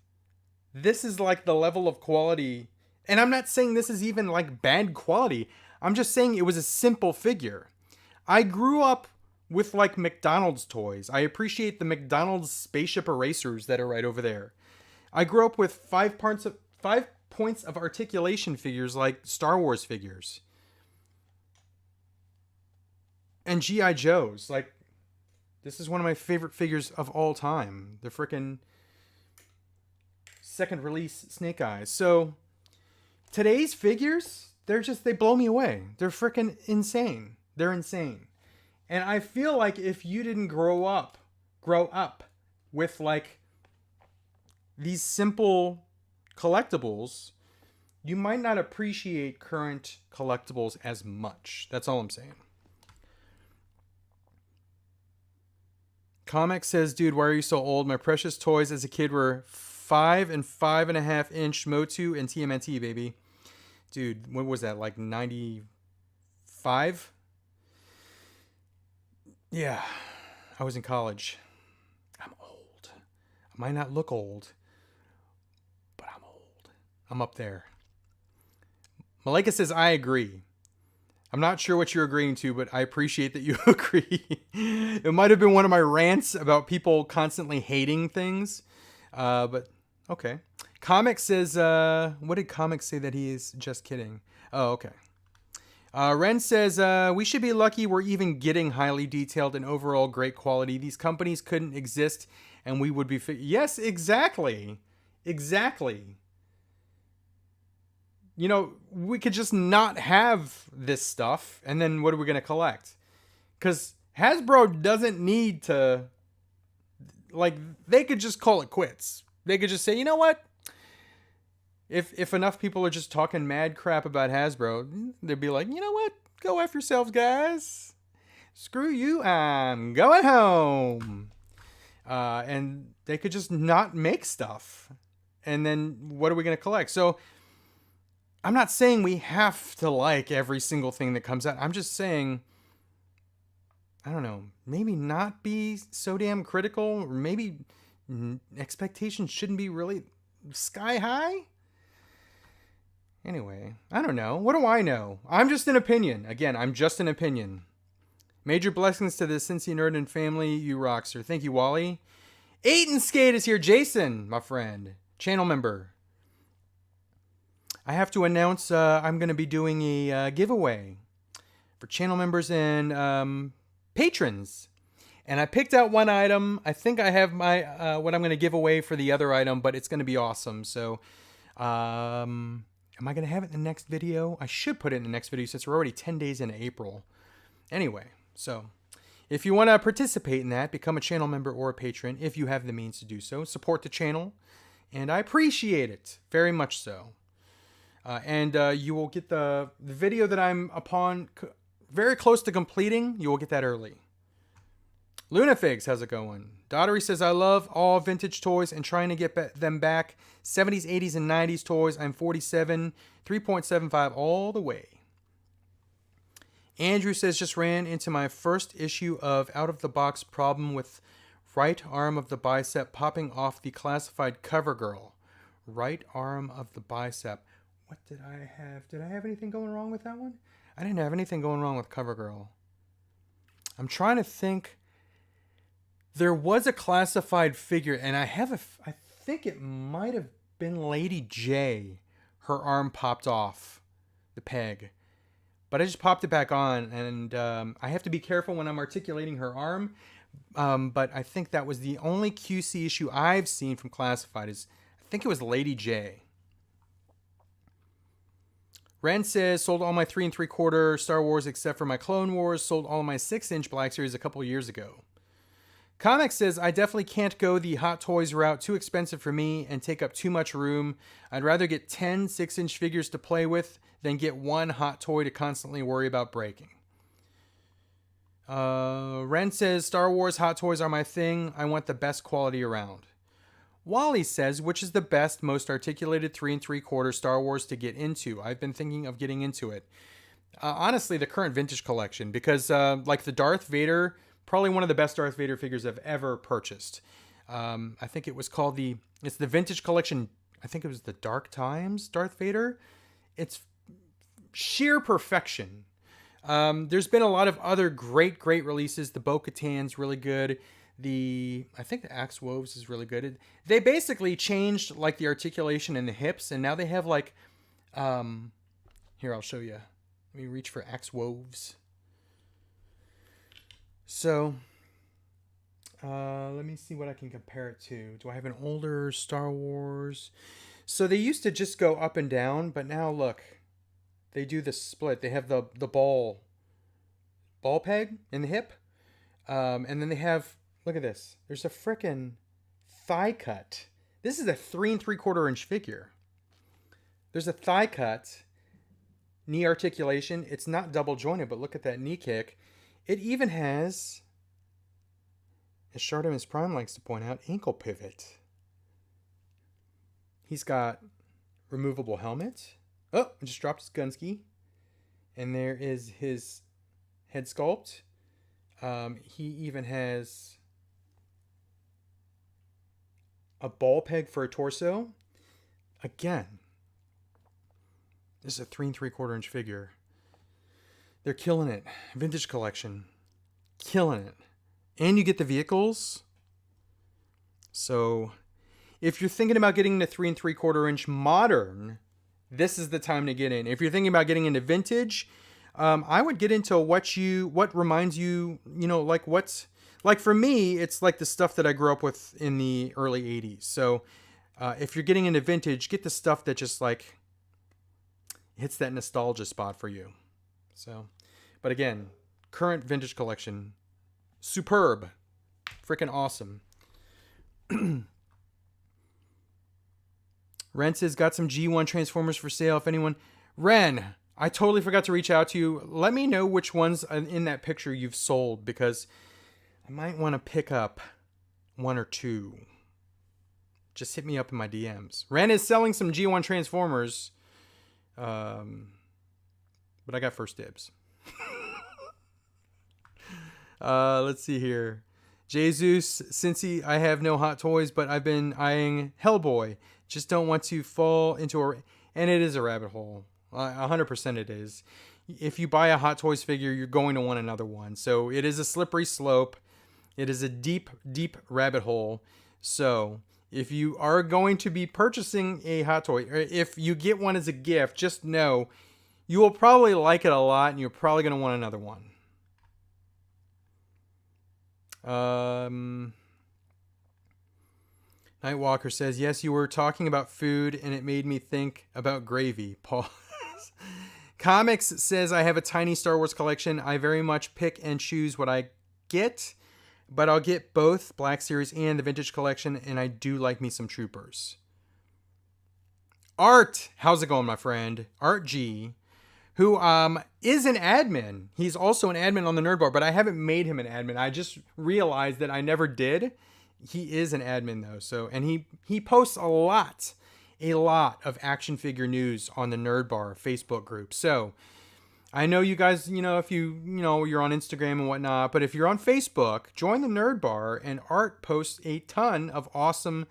This is like the level of quality. And I'm not saying this is even like bad quality. I'm just saying it was a simple figure. I grew up with like McDonald's toys. I appreciate the McDonald's spaceship erasers that are right over there. I grew up with 5 points of articulation figures like Star Wars figures. And G.I. Joes. Like, this is one of my favorite figures of all time. The frickin' second release Snake Eyes. So, today's figures, they blow me away. They're frickin' insane. They're insane. And I feel like if you didn't grow up with like these simple collectibles, you might not appreciate current collectibles as much. That's all I'm saying. Comic says, dude, why are you so old? My precious toys as a kid were 5 and 5.5 inch Motu and TMNT, baby. Dude, what was that? Like 95? Yeah, I was in college. I'm old. I might not look old, but I'm old. I'm up there. Malika says, I agree. I'm not sure what you're agreeing to, but I appreciate that you agree. It might have been one of my rants about people constantly hating things, but okay. Comic says, what did Comic say that he is just kidding? Oh, okay. Ren says, we should be lucky we're even getting highly detailed and overall great quality. These companies couldn't exist and we would be... Yes, exactly. Exactly. You know, we could just not have this stuff, and then what are we going to collect? Because Hasbro doesn't need to... Like, they could just call it quits. They could just say, you know what? If enough people are just talking mad crap about Hasbro, they'd be like, you know what? Go F yourselves, guys. Screw you. I'm going home. And they could just not make stuff. And then what are we going to collect? So I'm not saying we have to like every single thing that comes out. I'm just saying, I don't know, maybe not be so damn critical. Or maybe expectations shouldn't be really sky high. Anyway, I don't know. What do I know? I'm just an opinion. Again, I'm just an opinion. Major blessings to the Cincy Nerd and family. You rock, sir. Thank you, Wally. Aiden Skate is here. Jason, my friend. Channel member. I have to announce I'm going to be doing a giveaway for channel members and patrons. And I picked out one item. I think I have my what I'm going to give away for the other item, but it's going to be awesome. So, am I going to have it in the next video? I should put it in the next video since we're already 10 days into April. Anyway, so if you want to participate in that, become a channel member or a patron if you have the means to do so. Support the channel, and I appreciate it very much so. And you will get the video that I'm very close to completing. You will get that early. Lunafigs, how's it going? Daughtery says, I love all vintage toys and trying to get them back. 70s, 80s, and 90s toys. I'm 47, 3.75 all the way. Andrew says, just ran into my first issue of Out of the Box problem with right arm of the bicep popping off the classified cover girl. Right arm of the bicep. What did I have? Did I have anything going wrong with that one? I didn't have anything going wrong with cover girl. I'm trying to think. There was a classified figure, and I think it might have been Lady J. Her arm popped off the peg. But I just popped it back on, and I have to be careful when I'm articulating her arm. But I think that was the only QC issue I've seen from Classified. I think it was Lady J. Ren says, sold all my 3 3/4 Star Wars except for my Clone Wars. Sold all my 6-inch Black Series a couple years ago. Comic says, I definitely can't go the Hot Toys route. Too expensive for me and take up too much room. I'd rather get 10 6-inch figures to play with than get one hot toy to constantly worry about breaking. Ren says, Star Wars Hot Toys are my thing. I want the best quality around. Wally says, which is the best, most articulated 3 3/4 Star Wars to get into? I've been thinking of getting into it. Honestly, the current vintage collection, because like the Darth Vader, probably one of the best Darth Vader figures I've ever purchased. I think it was called it's the vintage collection. I think it was the Dark Times Darth Vader. It's sheer perfection. There's been a lot of other great releases. The Bo-Katan's really good. I think the Axe Woves is really good. They basically changed like the articulation and the hips, and now they have like, here, I'll show you. Let me reach for Axe Woves. So, let me see what I can compare it to. Do I have an older Star Wars? So they used to just go up and down, but now look, they do the split. They have the ball peg in the hip, and then they have, look at this. There's a frickin' thigh cut. This is a 3 3/4 inch figure. There's a thigh cut, knee articulation. It's not double jointed, but look at that knee kick. It even has, as Shardimus Prime likes to point out, ankle pivot. He's got removable helmet. Oh, I just dropped his gunski. And there is his head sculpt. He even has a ball peg for a torso. Again, this is a 3 3/4 inch figure. They're killing it. Vintage collection. Killing it. And you get the vehicles. So if you're thinking about getting the 3 3/4 inch modern, this is the time to get in. If you're thinking about getting into vintage, I would get into what reminds you, like for me, it's like the stuff that I grew up with in the early 80s. So if you're getting into vintage, get the stuff that just like hits that nostalgia spot for you. So, but again, current vintage collection, superb, freaking awesome. Ren says, got some G1 Transformers for sale. If anyone, Ren, I totally forgot to reach out to you. Let me know which ones in that picture you've sold, because I might want to pick up 1 or 2. Just hit me up in my DMs. Ren is selling some G1 Transformers, but I got first dibs. Let's see here. Jesus, Cincy, I have no hot toys, but I've been eyeing Hellboy. Just don't want to fall into and it is a rabbit hole. 100% it is. If you buy a Hot Toys figure, you're going to want another one. So it is a slippery slope. It is a deep rabbit hole. So if you are going to be purchasing a Hot Toy, or if you get one as a gift, just know you will probably like it a lot, and you're probably going to want another one. Nightwalker says, yes, you were talking about food and it made me think about gravy. Paul. Comics says, I have a tiny Star Wars collection. I very much pick and choose what I get, but I'll get both Black Series and the Vintage Collection, and I do like me some Troopers. Art, how's it going, my friend? Art G, who is an admin. He's also an admin on the Nerd Bar, but I haven't made him an admin. I just realized that I never did. He is an admin though, so, and he posts a lot of action figure news on the Nerd Bar Facebook group. So I know you guys, if you're on Instagram and whatnot, but if you're on Facebook, join the Nerd Bar, and Art posts a ton of awesome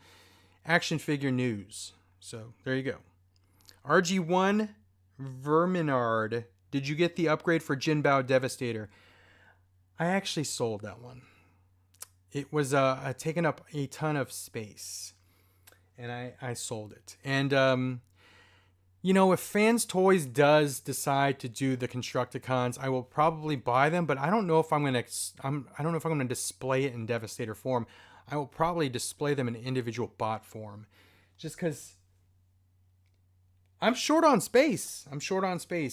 action figure news. So there you go. RG1 Verminard, did you get the upgrade for Jinbao Devastator? I actually sold that one. It was taking up a ton of space, and I sold it. And if Fans Toys does decide to do the Constructicons, I will probably buy them, but I don't know if I'm gonna display it in Devastator form. I will probably display them in individual bot form, just because I'm short on space.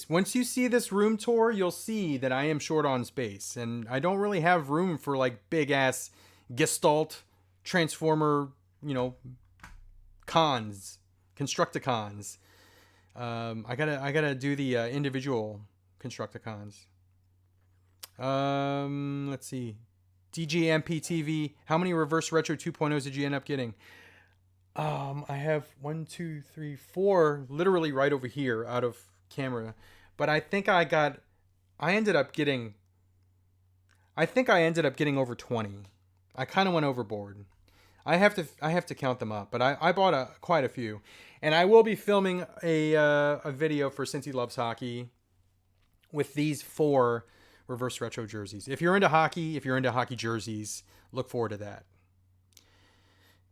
Once you see this room tour, you'll see that I am short on space, and I don't really have room for like big ass Gestalt Transformer, Constructicons. I gotta do the individual Constructicons. Let's see. DJMP TV. How many Reverse Retro 2.0s did you end up getting? I have 1, 2, 3, 4, literally right over here out of camera. But I think I ended up getting over 20. I kind of went overboard. I have to count them up, but I bought quite a few, and I will be filming a video for Since He Loves Hockey, with these 4 reverse retro jerseys. If you're into hockey, if you're into hockey jerseys, look forward to that.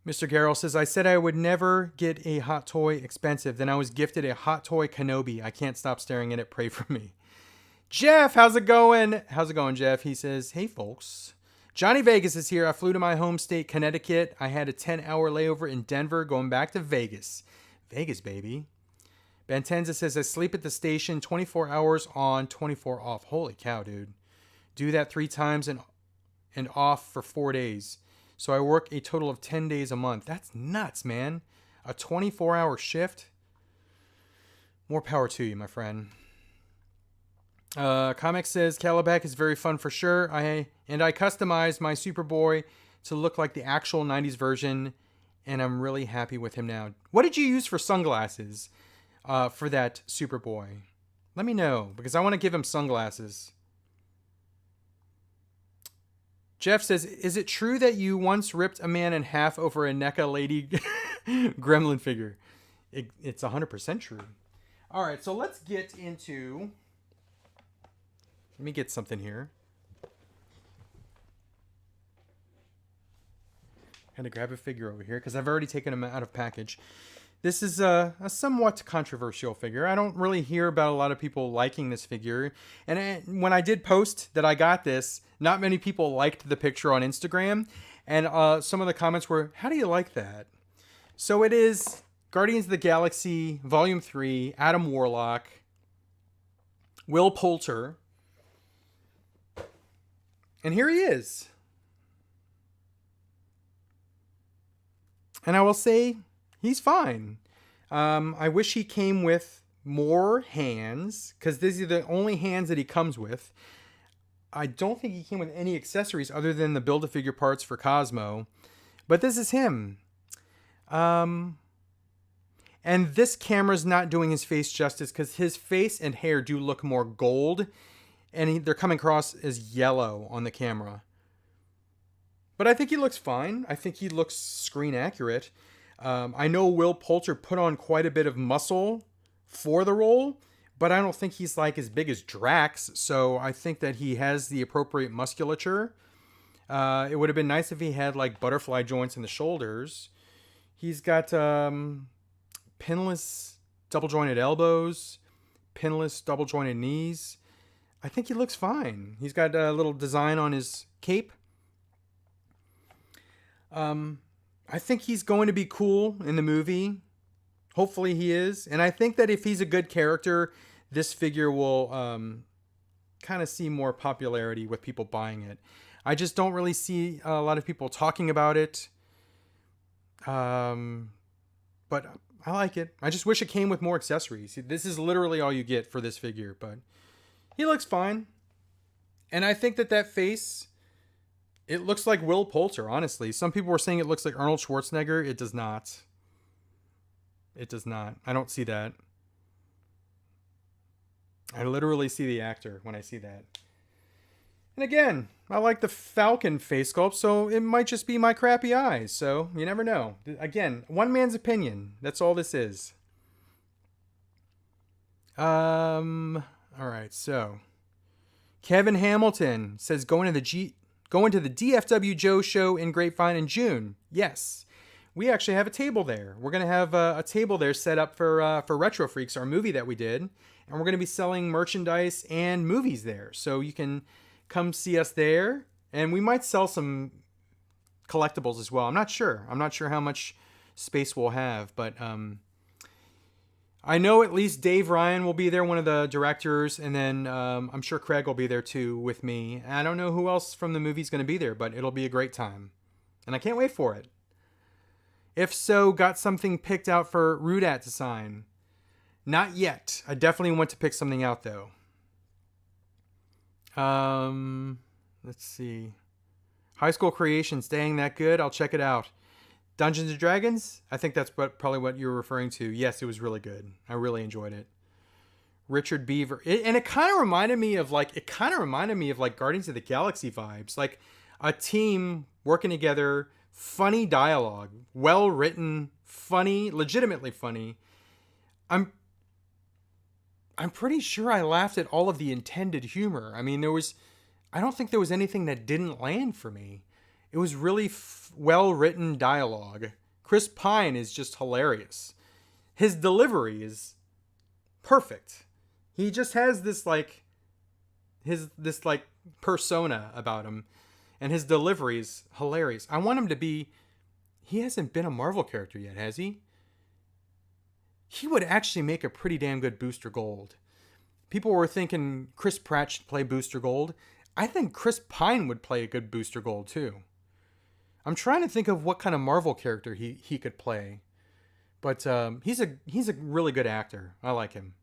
Mr. Garrell says, I said I would never get a hot toy expensive. Then I was gifted a hot toy Kenobi. I can't stop staring at it. Pray for me. Jeff, how's it going? How's it going, Jeff? He says, hey, folks. Johnny Vegas is here. I flew to my home state, Connecticut. I had a 10-hour layover in Denver going back to Vegas. Vegas, baby. Bentenza says, I sleep at the station 24 hours on, 24 off. Holy cow, dude. Do that 3 times and off for 4 days. So I work a total of 10 days a month. That's nuts, man. A 24-hour shift. More power to you, my friend. Comic says, Calabac is very fun for sure. I customized my Superboy to look like the actual 90s version, and I'm really happy with him now. What did you use for sunglasses for that Superboy? Let me know, because I want to give him sunglasses. Jeff says, is it true that you once ripped a man in half over a NECA lady gremlin figure? It's 100% true. All right, so let's get into... Let me get something here. Had to grab a figure over here because I've already taken him out of package. This is a somewhat controversial figure. I don't really hear about a lot of people liking this figure. And when I did post that I got this, not many people liked the picture on Instagram. And some of the comments were, how do you like that? So it is Guardians of the Galaxy Volume 3, Adam Warlock, Will Poulter. And here he is. And I will say, he's fine. I wish he came with more hands, because these are the only hands that he comes with. I don't think he came with any accessories other than the Build-A-Figure parts for Cosmo. But this is him. And this camera's not doing his face justice, because his face and hair do look more gold. And they're coming across as yellow on the camera. But I think he looks fine. I think he looks screen accurate. I know Will Poulter put on quite a bit of muscle for the role, but I don't think he's like as big as Drax. So I think that he has the appropriate musculature. It would have been nice if he had like butterfly joints in the shoulders. He's got pinless double jointed elbows, pinless double jointed knees. I think he looks fine. He's got a little design on his cape. I think he's going to be cool in the movie. Hopefully he is. And I think that if he's a good character, this figure will kind of see more popularity with people buying it. I just don't really see a lot of people talking about it. But I like it. I just wish it came with more accessories. This is literally all you get for this figure, but he looks fine. And I think that face, it looks like Will Poulter, honestly. Some people were saying it looks like Arnold Schwarzenegger. It does not. It does not. I don't see that. I literally see the actor when I see that. And again, I like the Falcon face sculpt, so it might just be my crappy eyes. So you never know. Again, one man's opinion. That's all this is. All right, so Kevin Hamilton says going to the DFW Joe show in Grapevine in June. Yes, we actually have a table there. We're gonna have a table there set up for Retro Freaks, our movie that we did, and we're gonna be selling merchandise and movies there. So you can come see us there, and we might sell some collectibles as well. I'm not sure. I'm not sure how much space we'll have, but I know at least Dave Ryan will be there, one of the directors, and then I'm sure Craig will be there too with me. I don't know who else from the movie's going to be there, but it'll be a great time. And I can't wait for it. If so, got something picked out for Rudat to sign? Not yet. I definitely want to pick something out though. Let's see. High School Creations, dang that good. I'll check it out. Dungeons & Dragons? I think that's probably what you're referring to. Yes, it was really good. I really enjoyed it. Richard Beaver. It kind of reminded me of like Guardians of the Galaxy vibes. Like a team working together, funny dialogue, well written, funny, legitimately funny. I I'm pretty sure I laughed at all of the intended humor. I mean, I don't think there was anything that didn't land for me. It was really well written dialogue. Chris Pine is just hilarious. His delivery is perfect. He just has this like persona about him, and his delivery is hilarious. I want him to be. He hasn't been a Marvel character yet, has he? He would actually make a pretty damn good Booster Gold. People were thinking Chris Pratt should play Booster Gold. I think Chris Pine would play a good Booster Gold too. I'm trying to think of what kind of Marvel character he could play, but he's a really good actor. I like him.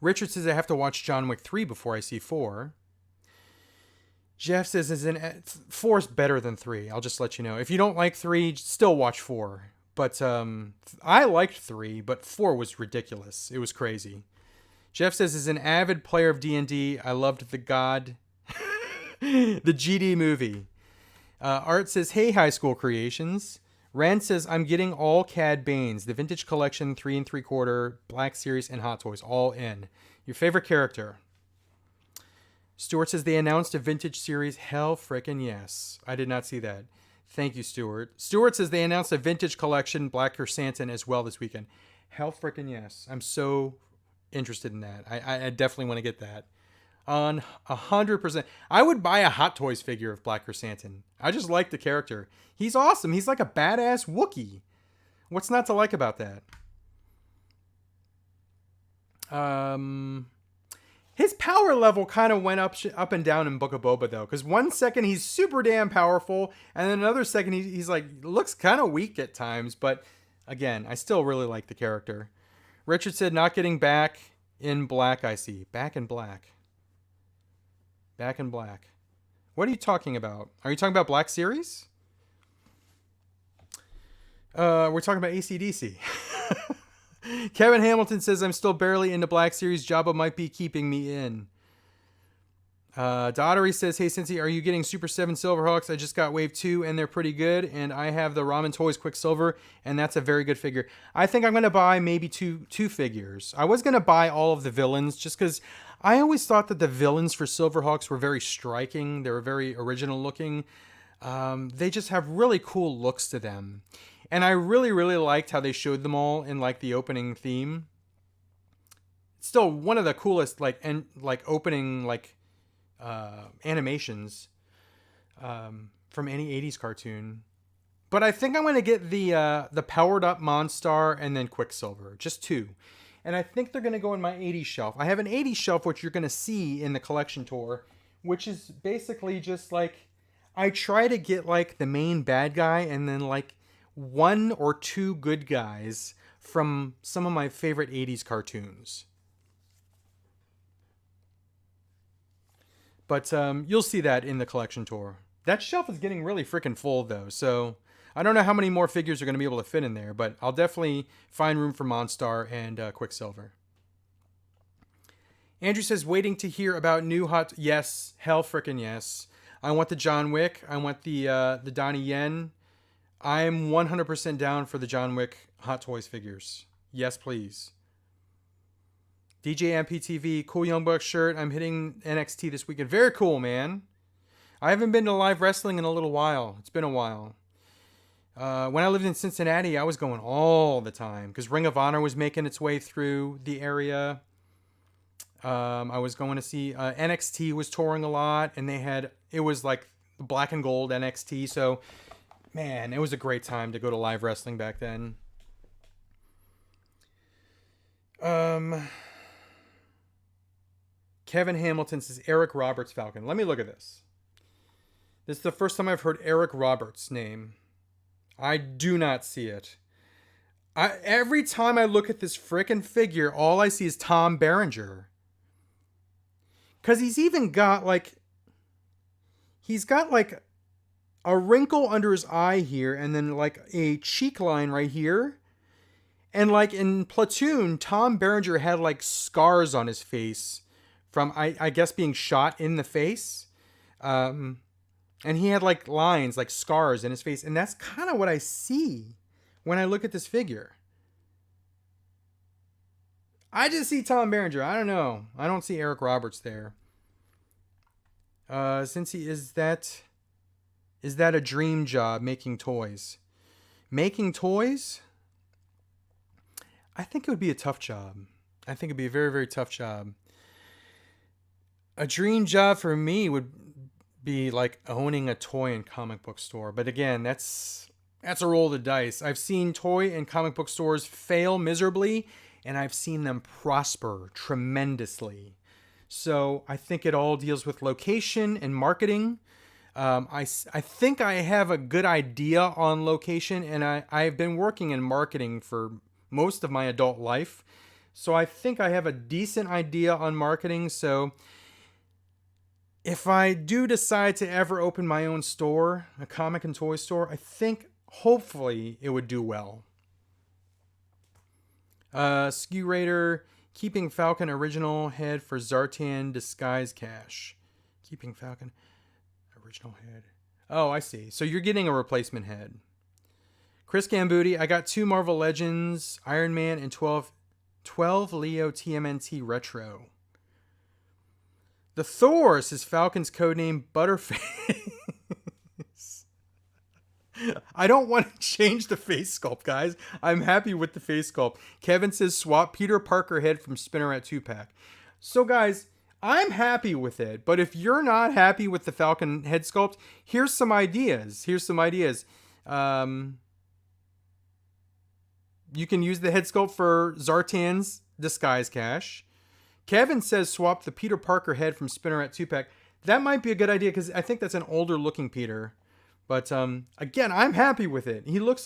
Richard says I have to watch John Wick 3 before I see 4. Jeff says 4 is better than 3. I'll just let you know. If you don't like 3, still watch 4. But I liked 3, but 4 was ridiculous. It was crazy. Jeff says as an avid player of D&D, I loved the GD movie. Art says, hey, High School Creations. Rand says, I'm getting all Cad Banes, the Vintage Collection, 3 3/4, Black Series, and Hot Toys, all in. Your favorite character? Stuart says, they announced a Vintage Series. Hell frickin' yes. I did not see that. Thank you, Stuart. Stuart says, they announced a Vintage Collection, Black Chrysanthemum, as well this weekend. Hell frickin' yes. I'm so interested in that. I definitely want to get that. On 100%. I would buy a Hot Toys figure of Black Chrysanthemum. I just like the character. He's awesome. He's like a badass Wookiee. What's not to like about that? His power level kind of went up and down in Book of Boba though, because one second he's super damn powerful, and then another second he's like looks kind of weak at times. But again, I still really like the character. Richard said, not getting back in black. I see. Back in black. Back in black. What are you talking about? Are you talking about Black Series? We're talking about AC/DC. Kevin Hamilton says, I'm still barely into Black Series. Jabba might be keeping me in. Daughtery says, hey, Cincy, are you getting Super 7 Silverhawks? I just got Wave 2, and they're pretty good. And I have the Ramen Toys Quicksilver, and that's a very good figure. I think I'm going to buy maybe two figures. I was going to buy all of the villains, just because I always thought that the villains for Silverhawks were very striking. They were very original looking. They just have really cool looks to them. And I really, really liked how they showed them all in like the opening theme. It's still one of the coolest opening animations from any 80s cartoon. But I think I'm going to get the powered up Monstar and then Quicksilver. Just 2. And I think they're going to go in my 80s shelf. I have an 80s shelf, which you're going to see in the collection tour, which is basically just like, I try to get like the main bad guy and then like 1 or 2 good guys from some of my favorite 80s cartoons. But you'll see that in the collection tour. That shelf is getting really freaking full though, so I don't know how many more figures are going to be able to fit in there, but I'll definitely find room for Monstar and Quicksilver. Andrew says, waiting to hear about new hot... Yes, hell frickin' yes. I want the John Wick. I want the Donnie Yen. I'm 100% down for the John Wick Hot Toys figures. Yes, please. DJ MPTV, cool Young Buck shirt. I'm hitting NXT this weekend. Very cool, man. I haven't been to live wrestling in a little while. It's been a while. When I lived in Cincinnati, I was going all the time because Ring of Honor was making its way through the area. I was going to see NXT was touring a lot, and it was like black and gold NXT. So, man, it was a great time to go to live wrestling back then. Kevin Hamilton says Eric Roberts Falcon. Let me look at this. This is the first time I've heard Eric Roberts' name. I do not see it. Every time I look at this frickin' figure, all I see is Tom Berenger. Because he's got a wrinkle under his eye here, and then like a cheek line right here. And like in Platoon, Tom Berenger had like scars on his face from, I guess, being shot in the face. And he had like lines, like scars in his face. And that's kind of what I see when I look at this figure. I just see Tom Berenger. I don't know. I don't see Eric Roberts there. Since he is that a dream job, making toys? Making toys? I think it would be a tough job. I think it'd be a very, very tough job. A dream job for me would be like owning a toy and comic book store. But again, that's a roll of the dice. I've seen toy and comic book stores fail miserably, and I've seen them prosper tremendously. So I think it all deals with location and marketing. I think I have a good idea on location, and I've been working in marketing for most of my adult life. So I think I have a decent idea on marketing. So if I do decide to ever open my own store, a comic and toy store, I think hopefully it would do well. Skew Raider, keeping Falcon original head for Zartan disguise cache. Keeping Falcon original head. Oh, I see. So you're getting a replacement head. Chris Gambuti, I got 2 Marvel Legends, Iron Man, and 12 Leo TMNT Retro. The Thor says Falcon's codename Butterface. I don't want to change the face sculpt, guys. I'm happy with the face sculpt. Kevin says swap Peter Parker head from Spinneret 2-pack. So, guys, I'm happy with it. But if you're not happy with the Falcon head sculpt, here's some ideas. You can use the head sculpt for Zartan's disguise cache. Kevin says swap the Peter Parker head from Spinneret 2-pack. That might be a good idea because I think that's an older looking Peter. But again, I'm happy with it. He looks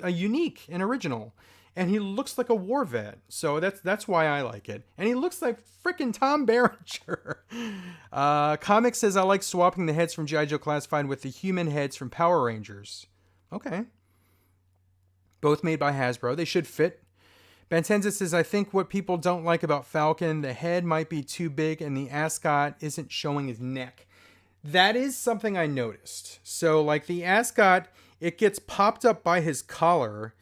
unique and original, and he looks like a war vet. So that's why I like it. And he looks like freaking Tom Berenger. Comic says I like swapping the heads from G.I. Joe Classified with the human heads from Power Rangers. Okay. Both made by Hasbro. They should fit. Bentenza says, I think what people don't like about Falcon, the head might be too big and the ascot isn't showing his neck. That is something I noticed. So, like the ascot, it gets popped up by his collar,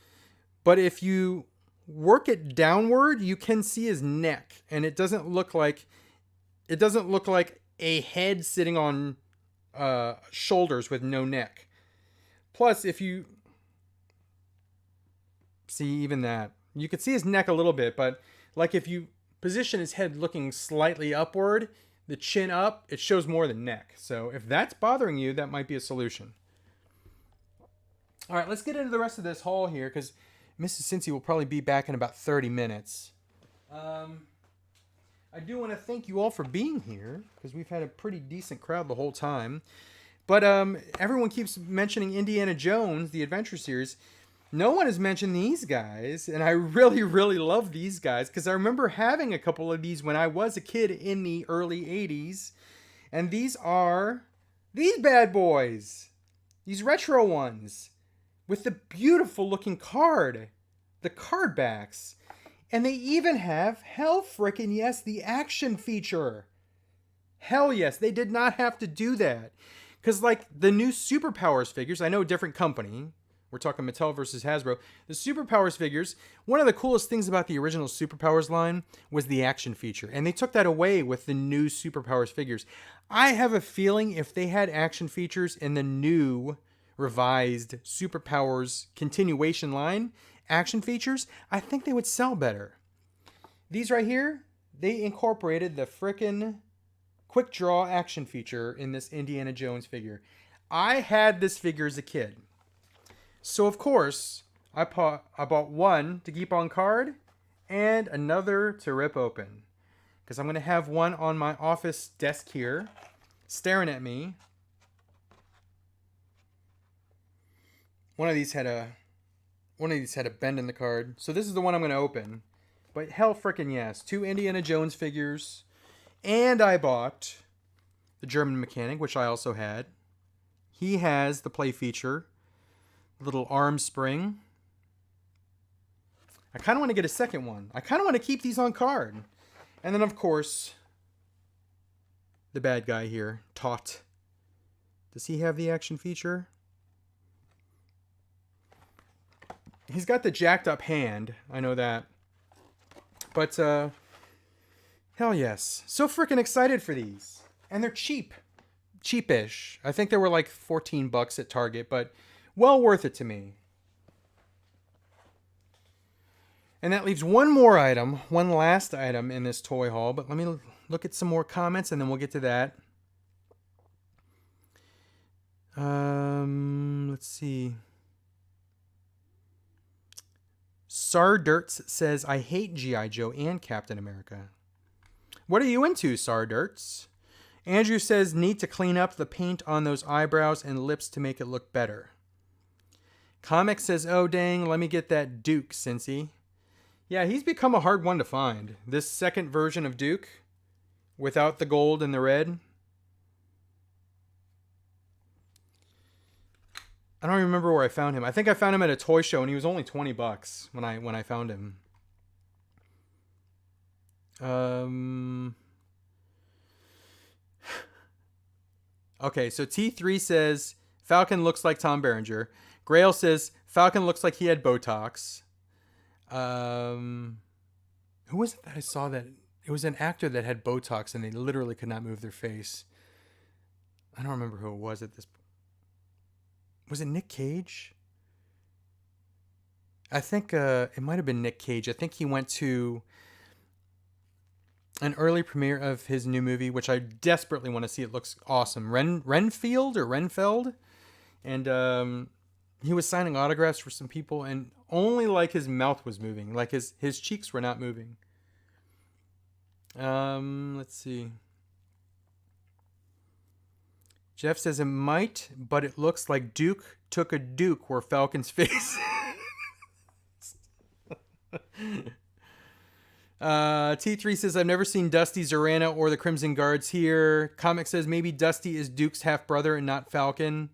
but if you work it downward, you can see his neck, and it doesn't look like a head sitting on shoulders with no neck. Plus, if you see even that, you can see his neck a little bit, but like if you position his head looking slightly upward, the chin up, it shows more than neck. So if that's bothering you, that might be a solution. All right, let's get into the rest of this haul here because Mrs. Cincy will probably be back in about 30 minutes. I do want to thank you all for being here because we've had a pretty decent crowd the whole time. But everyone keeps mentioning Indiana Jones, the Adventure Series. No one has mentioned these guys, and I really, really love these guys because I remember having a couple of these when I was a kid in the early 80s. And these are these bad boys. These retro ones with the beautiful looking card. The card backs. And they even have, hell frickin' yes, the action feature. Hell yes, they did not have to do that. Because like the new Superpowers figures, I know different company. We're talking Mattel versus Hasbro. The Superpowers figures, one of the coolest things about the original Superpowers line was the action feature. And they took that away with the new Superpowers figures. I have a feeling if they had action features in the new revised Superpowers continuation line, action features, I think they would sell better. These right here, they incorporated the frickin' quick draw action feature in this Indiana Jones figure. I had this figure as a kid. So, of course, I bought one to keep on card and another to rip open. Because I'm going to have one on my office desk here, staring at me. One of these had a bend in the card. So this is the one I'm going to open. But hell frickin' yes. 2 Indiana Jones figures. And I bought the German mechanic, which I also had. He has the play feature. Little arm spring. I kind of want to get a second one. I kind of want to keep these on card. And then, of course, the bad guy here, Tot. Does he have the action feature? He's got the jacked up hand. I know that. But hell yes. So freaking excited for these. And they're cheap. Cheapish. I think they were like $14 at Target, but well worth it to me. And that leaves one more item, one last item in this toy haul, but let me look at some more comments and then we'll get to that. Let's see. Sardirts says, I hate G.I. Joe and Captain America. What are you into, Sardirts? Andrew says, need to clean up the paint on those eyebrows and lips to make it look better. Comic says, oh dang, let me get that Duke, Cincy. Yeah, he's become a hard one to find. This second version of Duke, without the gold and the red. I don't remember where I found him. I think I found him at a toy show, and he was only $20 when I found him. Okay, so T3 says Falcon looks like Tom Berenger. Grail says Falcon looks like he had Botox. Who was it that I saw that? It was an actor that had Botox and they literally could not move their face. I don't remember who it was at this point. Was it Nick Cage? I think it might have been Nick Cage. I think he went to an early premiere of his new movie, which I desperately want to see. It looks awesome. Renfield or Renfeld. And he was signing autographs for some people, and only like his mouth was moving. Like his cheeks were not moving. Let's see. Jeff says it might, but it looks like Duke took a Duke where Falcon's face. T3 says, I've never seen Dusty, Zorana, or the Crimson Guards here. Comic says maybe Dusty is Duke's half-brother and not Falcon.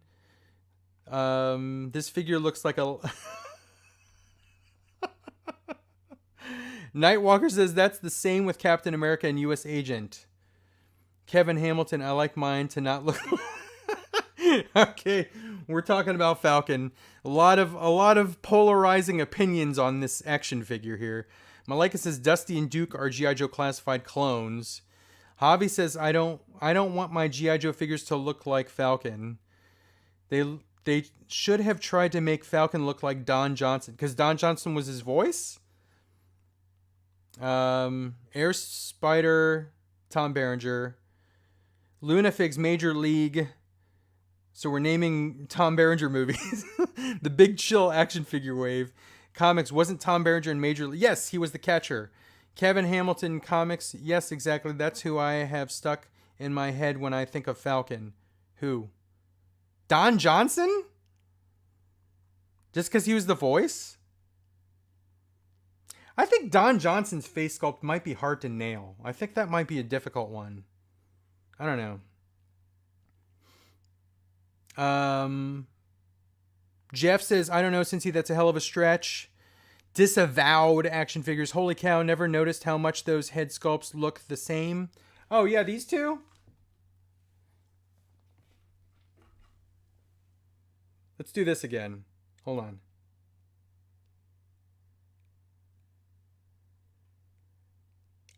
This figure looks like a... Nightwalker says that's the same with Captain America and U.S. Agent. Kevin Hamilton, I like mine to not look... Okay, we're talking about Falcon. A lot of polarizing opinions on this action figure here. Malika says Dusty and Duke are G.I. Joe classified clones. Javi says I don't want my G.I. Joe figures to look like Falcon. They should have tried to make Falcon look like Don Johnson, because Don Johnson was his voice. Air Spider, Tom Berenger. Lunafig's Major League. So we're naming Tom Berenger movies. The Big Chill action figure wave. Comics, wasn't Tom Berenger in Major League? Yes, he was the catcher. Kevin Hamilton comics. Yes, exactly. That's who I have stuck in my head when I think of Falcon. Who? Don Johnson? Just because he was the voice? I think Don Johnson's face sculpt might be hard to nail. I think that might be a difficult one. I don't know. Jeff says, I don't know, Cincy, that's a hell of a stretch. Disavowed action figures. Holy cow, never noticed how much those head sculpts look the same. Oh, yeah, these two? Let's do this again. Hold on.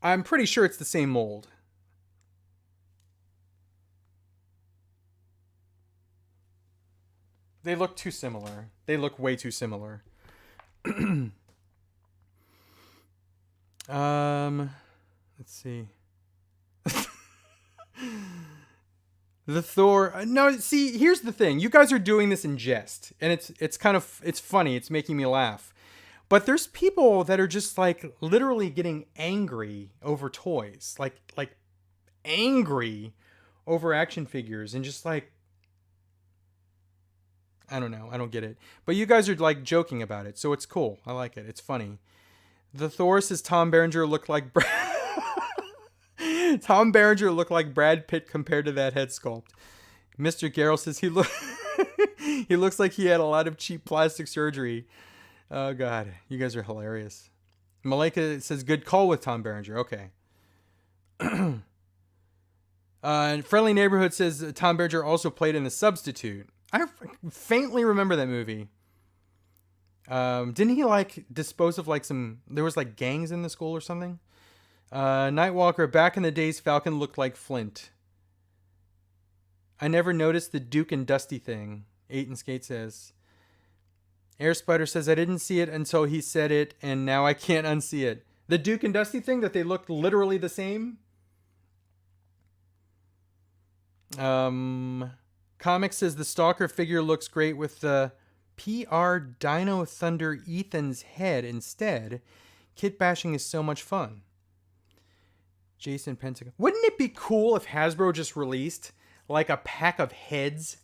I'm pretty sure it's the same mold. They look too similar. They look way too similar. Let's see. The Thor. No, see, here's the thing. You guys are doing this in jest, and it's kind of funny. It's making me laugh. But there's people that are just like literally getting angry over toys, like angry over action figures, and just like, I don't know. I don't get it. But you guys are like joking about it, so it's cool. I like it. It's funny. The Thor says Tom Berenger looked like Tom Berenger looked like Brad Pitt compared to that head sculpt. Mr. Garrell says he looks like he had a lot of cheap plastic surgery. Oh God, you guys are hilarious. Malika says good call with Tom Berenger. Okay. Friendly Neighborhood says Tom Berenger also played in The Substitute. I faintly remember that movie. Didn't he like dispose of like some? There was like gangs in the school or something. Nightwalker. Back in the days, Falcon looked like Flint. I never noticed the Duke and Dusty thing. 8 and Skate says. Air Spider says I didn't see it until he said it, and now I can't unsee it. The Duke and Dusty thing, that they looked literally the same. Comics says the Stalker figure looks great with the PR Dino Thunder Ethan's head instead. Kit bashing is so much fun. Jason Pentagon. Wouldn't it be cool if Hasbro just released like a pack of heads?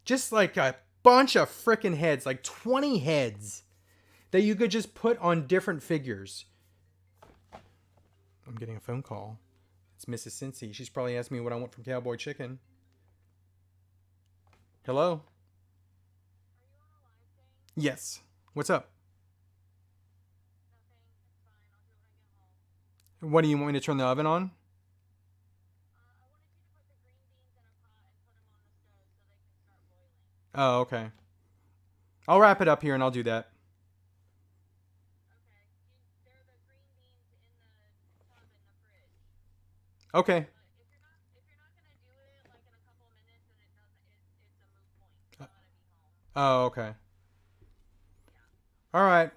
Just like a bunch of freaking heads, like 20 heads that you could just put on different figures. I'm getting a phone call. It's Mrs. Cincy. She's probably asking me what I want from Cowboy Chicken. Hello? Yes. What's up? What do you want me to turn the oven on? Oh, okay. I'll wrap it up here and I'll do that. Okay. Oh, okay. All right.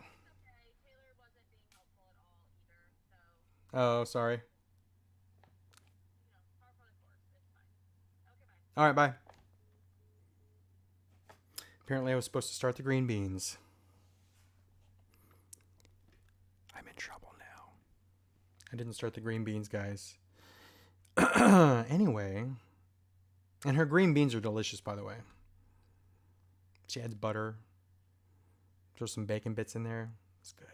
Oh, sorry. All right, bye. Apparently I was supposed to start the green beans. I'm in trouble now. I didn't start the green beans, guys. Anyway, and her green beans are delicious, by the way. She adds butter. Throw some bacon bits in there. It's good.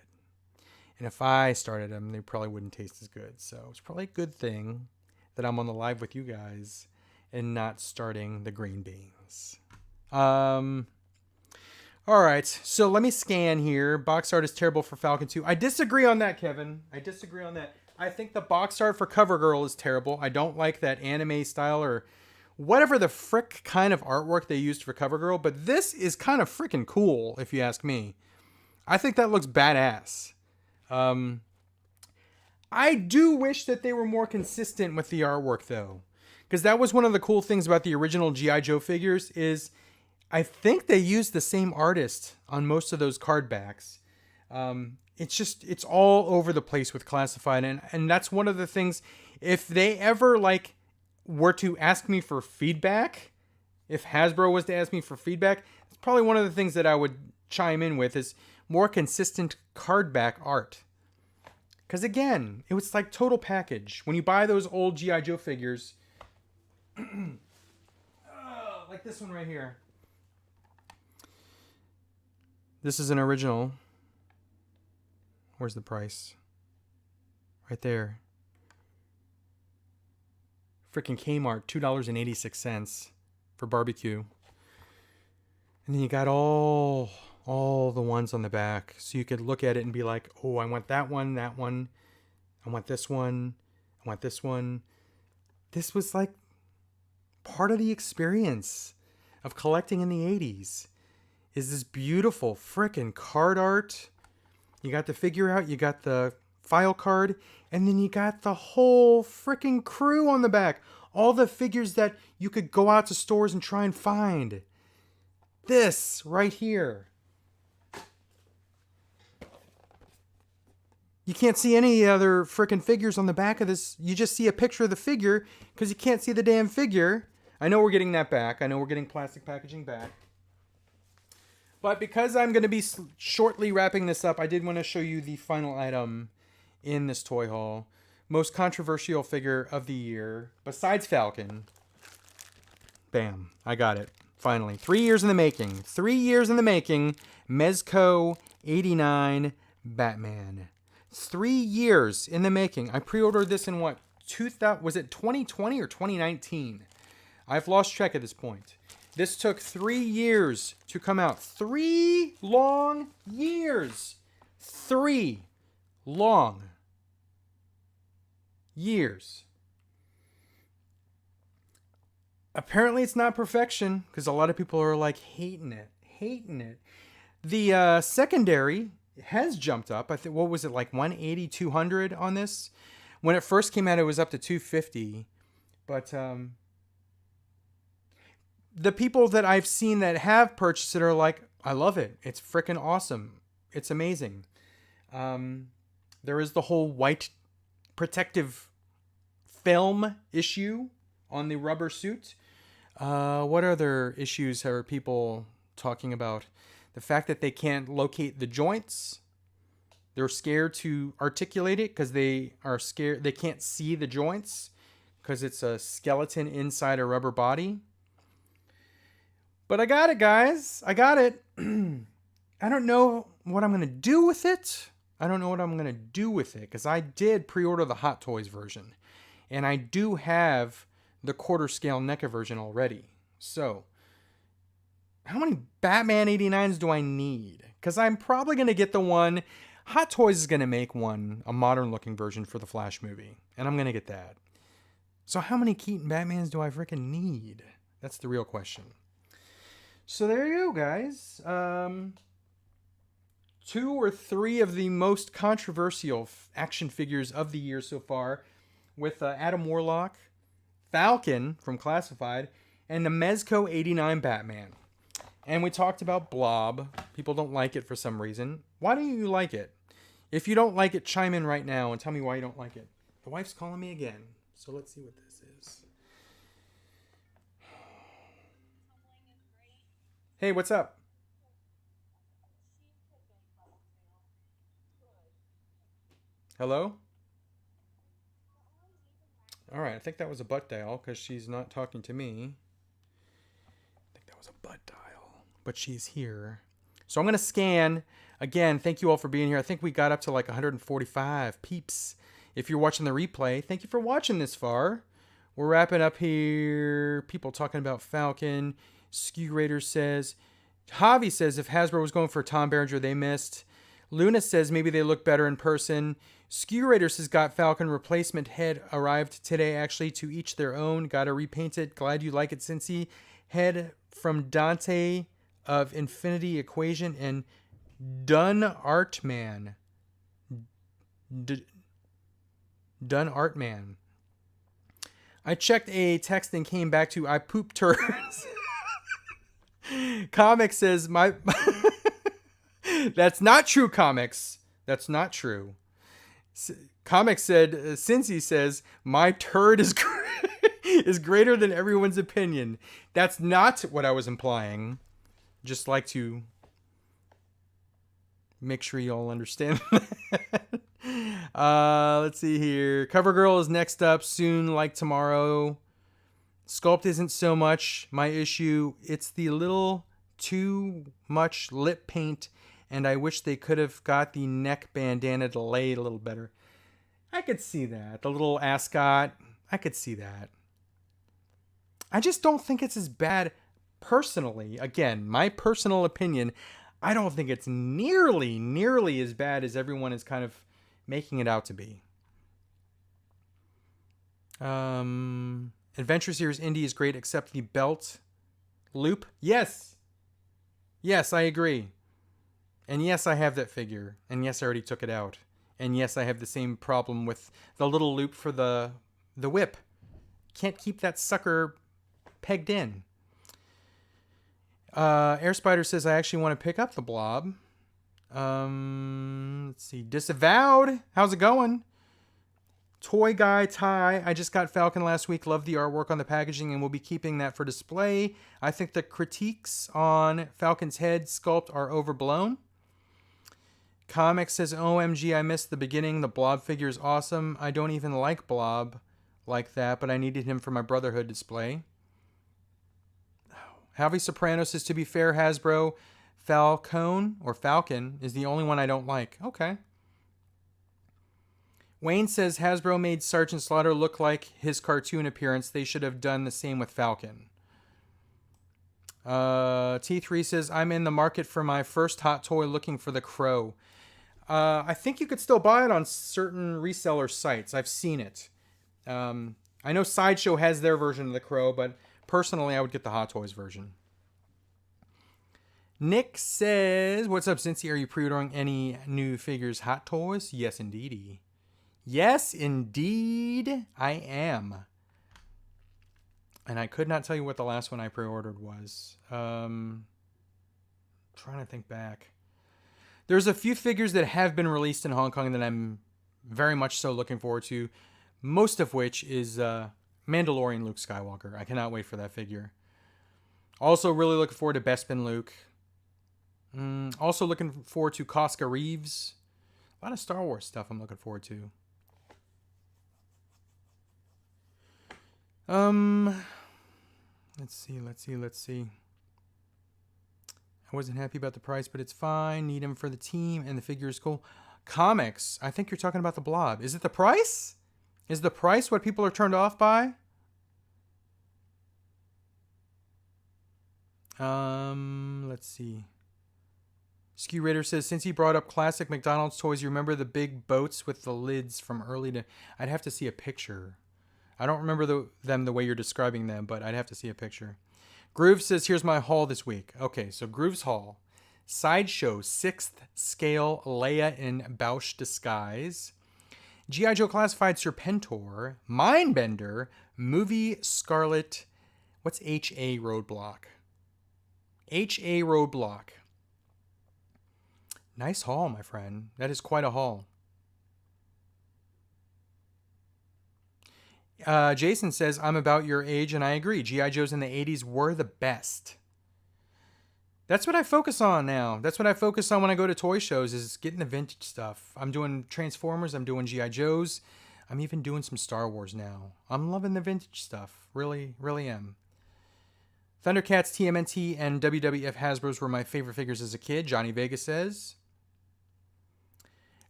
And if I started them, they probably wouldn't taste as good. So it's probably a good thing that I'm on the live with you guys and not starting the green beans. All right. So let me scan here. Box art is terrible for Falcon 2. I disagree on that, Kevin. I disagree on that. I think the box art for CoverGirl is terrible. I don't like that anime style or whatever the frick kind of artwork they used for CoverGirl, but this is kind of freaking cool, if you ask me. I think that looks badass. I do wish that they were more consistent with the artwork, though, because that was one of the cool things about the original G.I. Joe figures is I think they used the same artist on most of those card backs. It's all over the place with Classified, and that's one of the things. If they ever were to ask me for feedback, if Hasbro was to ask me for feedback, it's probably one of the things that I would chime in with is more consistent card back art. Because again, it was like total package. When you buy those old G.I. Joe figures, like this one right here. This is an original. Where's the price? Right there. Freaking Kmart, $2.86 for barbecue. And then you got all the ones on the back. So you could look at it and be like, oh, I want that one. I want this one. I want this one. This was like part of the experience of collecting in the 80s. Is this beautiful freaking card art. You got the figure out, you got the file card, and then you got the whole freaking crew on the back. All the figures that you could go out to stores and try and find. This right here. You can't see any other freaking figures on the back of this. You just see a picture of the figure because you can't see the damn figure. I know we're getting that back. I know we're getting plastic packaging back. But because I'm going to be shortly wrapping this up, I did want to show you the final item in this toy haul. Most controversial figure of the year, besides Falcon. Bam. I got it. Finally. 3 years in the making. 3 years in the making. Mezco 89 Batman. 3 years in the making. I pre-ordered this in what? Was it 2020 or 2019? I've lost track at this point. This took 3 years to come out. 3 long years. 3 long years. Apparently it's not perfection because a lot of people are like hating it. The secondary has jumped up. I think, what was it, like 180, 200 on this? When it first came out, it was up to 250. But the people that I've seen that have purchased it are like, I love it. It's freaking awesome. It's amazing. There is the whole white protective film issue on the rubber suit. What other issues are people talking about? The fact that they can't locate the joints. They're scared to articulate it because they are scared. They can't see the joints because it's a skeleton inside a rubber body. But I got it, guys. I got it. I don't know what I'm going to do with it. Because I did pre-order the Hot Toys version. And I do have the quarter scale NECA version already. So, how many Batman 89s do I need? Because I'm probably going to get the one. Hot Toys is going to make one, a modern looking version for the Flash movie. And I'm going to get that. So how many Keaton Batmans do I freaking need? That's the real question. So there you go, guys. 2 or 3 of the most controversial action figures of the year so far. With Adam Warlock, Falcon from Classified, and the Mezco 89 Batman. And we talked about Blob. People don't like it for some reason. Why don't you like it? If you don't like it, chime in right now and tell me why you don't like it. The wife's calling me again. So let's see what this is. Hey, what's up? Hello? All right, I think that was a butt dial because she's not talking to me. I think that was a butt dial, but she's here. So I'm going to scan. Again, thank you all for being here. I think we got up to like 145 peeps. If you're watching the replay, thank you for watching this far. We're wrapping up here. People talking about Falcon. Skew Raider says, Javi says if Hasbro was going for Tom Berenger, they missed. Luna says maybe they look better in person. Skew Raider says got Falcon replacement head arrived today actually to each their own. Got to repaint it. Glad you like it, Cincy. Head from Dante of Infinity Equation and Dun Artman. Dun Artman. I checked a text and came back to I pooped turds. Comic says my That's not true, Comics. That's not true. Comic said, Cincy says, my turd is is greater than everyone's opinion. That's not what I was implying. Just like to make sure you all understand that. Let's see here. CoverGirl is next up soon, like tomorrow. Sculpt isn't so much my issue. It's the little too much lip paint, and I wish they could have got the neck bandana to lay a little better. I could see that. The little ascot, I could see that. I just don't think it's as bad personally. Again, my personal opinion, I don't think it's nearly as bad as everyone is kind of making it out to be. Adventure Series Indie is great except the belt loop. Yes, I agree. And yes, I have that figure. And yes, I already took it out. And yes, I have the same problem with the little loop for the whip. Can't keep that sucker pegged in. Air Spider says, I actually want to pick up the Blob. Let's see. Disavowed. How's it going? Toy Guy Ty. I just got Falcon last week. Love the artwork on the packaging and we'll be keeping that for display. I think the critiques on Falcon's head sculpt are overblown. Comic says, OMG, I missed the beginning. The Blob figure is awesome. I don't even like Blob like that, but I needed him for my Brotherhood display. Javi Soprano says, to be fair, Hasbro Falcon is the only one I don't like. Okay. Wayne says, Hasbro made Sergeant Slaughter look like his cartoon appearance. They should have done the same with Falcon. T3 says, I'm in the market for my first hot toy looking for the Crow. I think you could still buy it on certain reseller sites. I've seen it. I know Sideshow has their version of the Crow, but personally I would get the Hot Toys version. Nick says, what's up, Cincy? Are you pre-ordering any new figures, Hot Toys? Yes, indeedy. Yes, indeed, I am. And I could not tell you what the last one I pre-ordered was. Trying to think back. There's a few figures that have been released in Hong Kong that I'm very much so looking forward to. Most of which is Mandalorian Luke Skywalker. I cannot wait for that figure. Also really looking forward to Bespin Luke. Also looking forward to Koska Reeves. A lot of Star Wars stuff I'm looking forward to. Let's see. I wasn't happy about the price, but it's fine. Need him for the team, and the figure is cool. Comics. I think you're talking about the Blob. Is it the price? Is the price what people are turned off by? Let's see. Skew Raider says, since he brought up classic McDonald's toys, you remember the big boats with the lids from early to... I'd have to see a picture. I don't remember them the way you're describing them, but I'd have to see a picture. Groove says, here's my haul this week. Okay, so Groove's haul. Sideshow 6th scale Leia in Bausch disguise. G.I. Joe Classified Serpentor. Mindbender. Movie Scarlet. What's H.A. Roadblock? H.A. Roadblock. Nice haul, my friend. That is quite a haul. Jason says, I'm about your age, and I agree. G.I. Joes in the 80s were the best. That's what I focus on now. That's what I focus on when I go to toy shows, is getting the vintage stuff. I'm doing Transformers. I'm doing G.I. Joes. I'm even doing some Star Wars now. I'm loving the vintage stuff. Really, really am. Thundercats, TMNT, and WWF Hasbro's were my favorite figures as a kid, Johnny Vega says.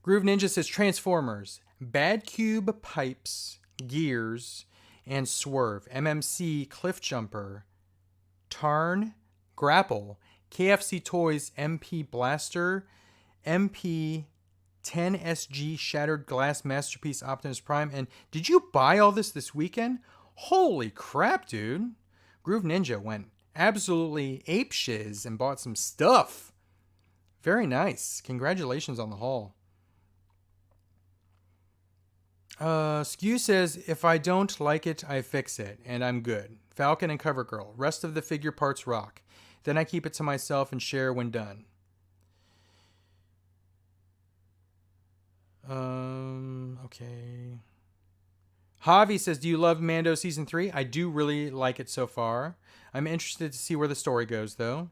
Groove Ninja says, Transformers, Bad Cube Pipes, Gears, and Swerve. MMC, Cliff Jumper, Tarn, Grapple, KFC Toys, MP Blaster, MP 10SG Shattered Glass Masterpiece Optimus Prime. And did you buy all this weekend? Holy crap, dude. Groove Ninja went absolutely apeshiz and bought some stuff. Very nice. Congratulations on the haul. Skew says, if I don't like it, I fix it, and I'm good. Falcon and CoverGirl. Rest of the figure parts rock. Then I keep it to myself and share when done. Okay. Javi says, do you love Mando Season 3? I do really like it so far. I'm interested to see where the story goes, though.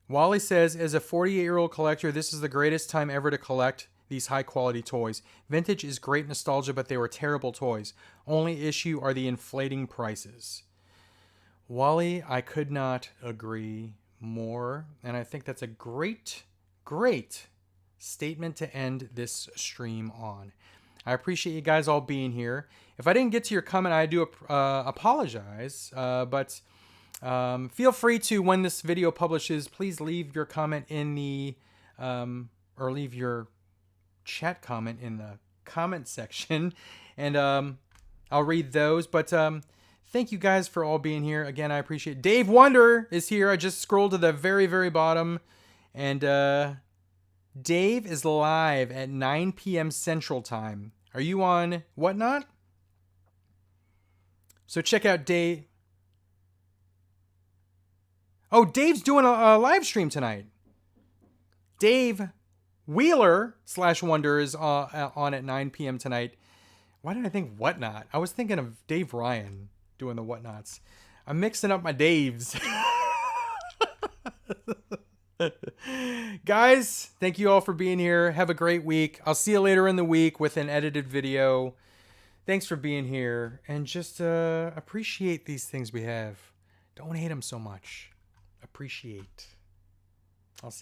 Wally says, as a 48-year-old collector, this is the greatest time ever to collect these high-quality toys. Vintage is great nostalgia, but they were terrible toys. Only issue are the inflating prices. Wally, I could not agree more, and I think that's a great, great statement to end this stream on. I appreciate you guys all being here. If I didn't get to your comment, I do apologize, but feel free to, when this video publishes, please leave your comment in the, or leave your chat comment in the comment section, and I'll read those. But thank you guys for all being here. Again, I appreciate it. Dave Wonder is here. I just scrolled to the very, very bottom, and Dave is live at 9 p.m. Central Time. Are you on Whatnot? So check out Dave. Oh, Dave's doing a live stream tonight. Dave Wheeler / Wonder is on at 9 p.m. tonight. Why did I think Whatnot? I was thinking of Dave Ryan doing the Whatnots. I'm mixing up my Daves. Guys, thank you all for being here. Have a great week. I'll see you later in the week with an edited video. Thanks for being here. And just appreciate these things we have. Don't hate them so much. Appreciate. I'll see you.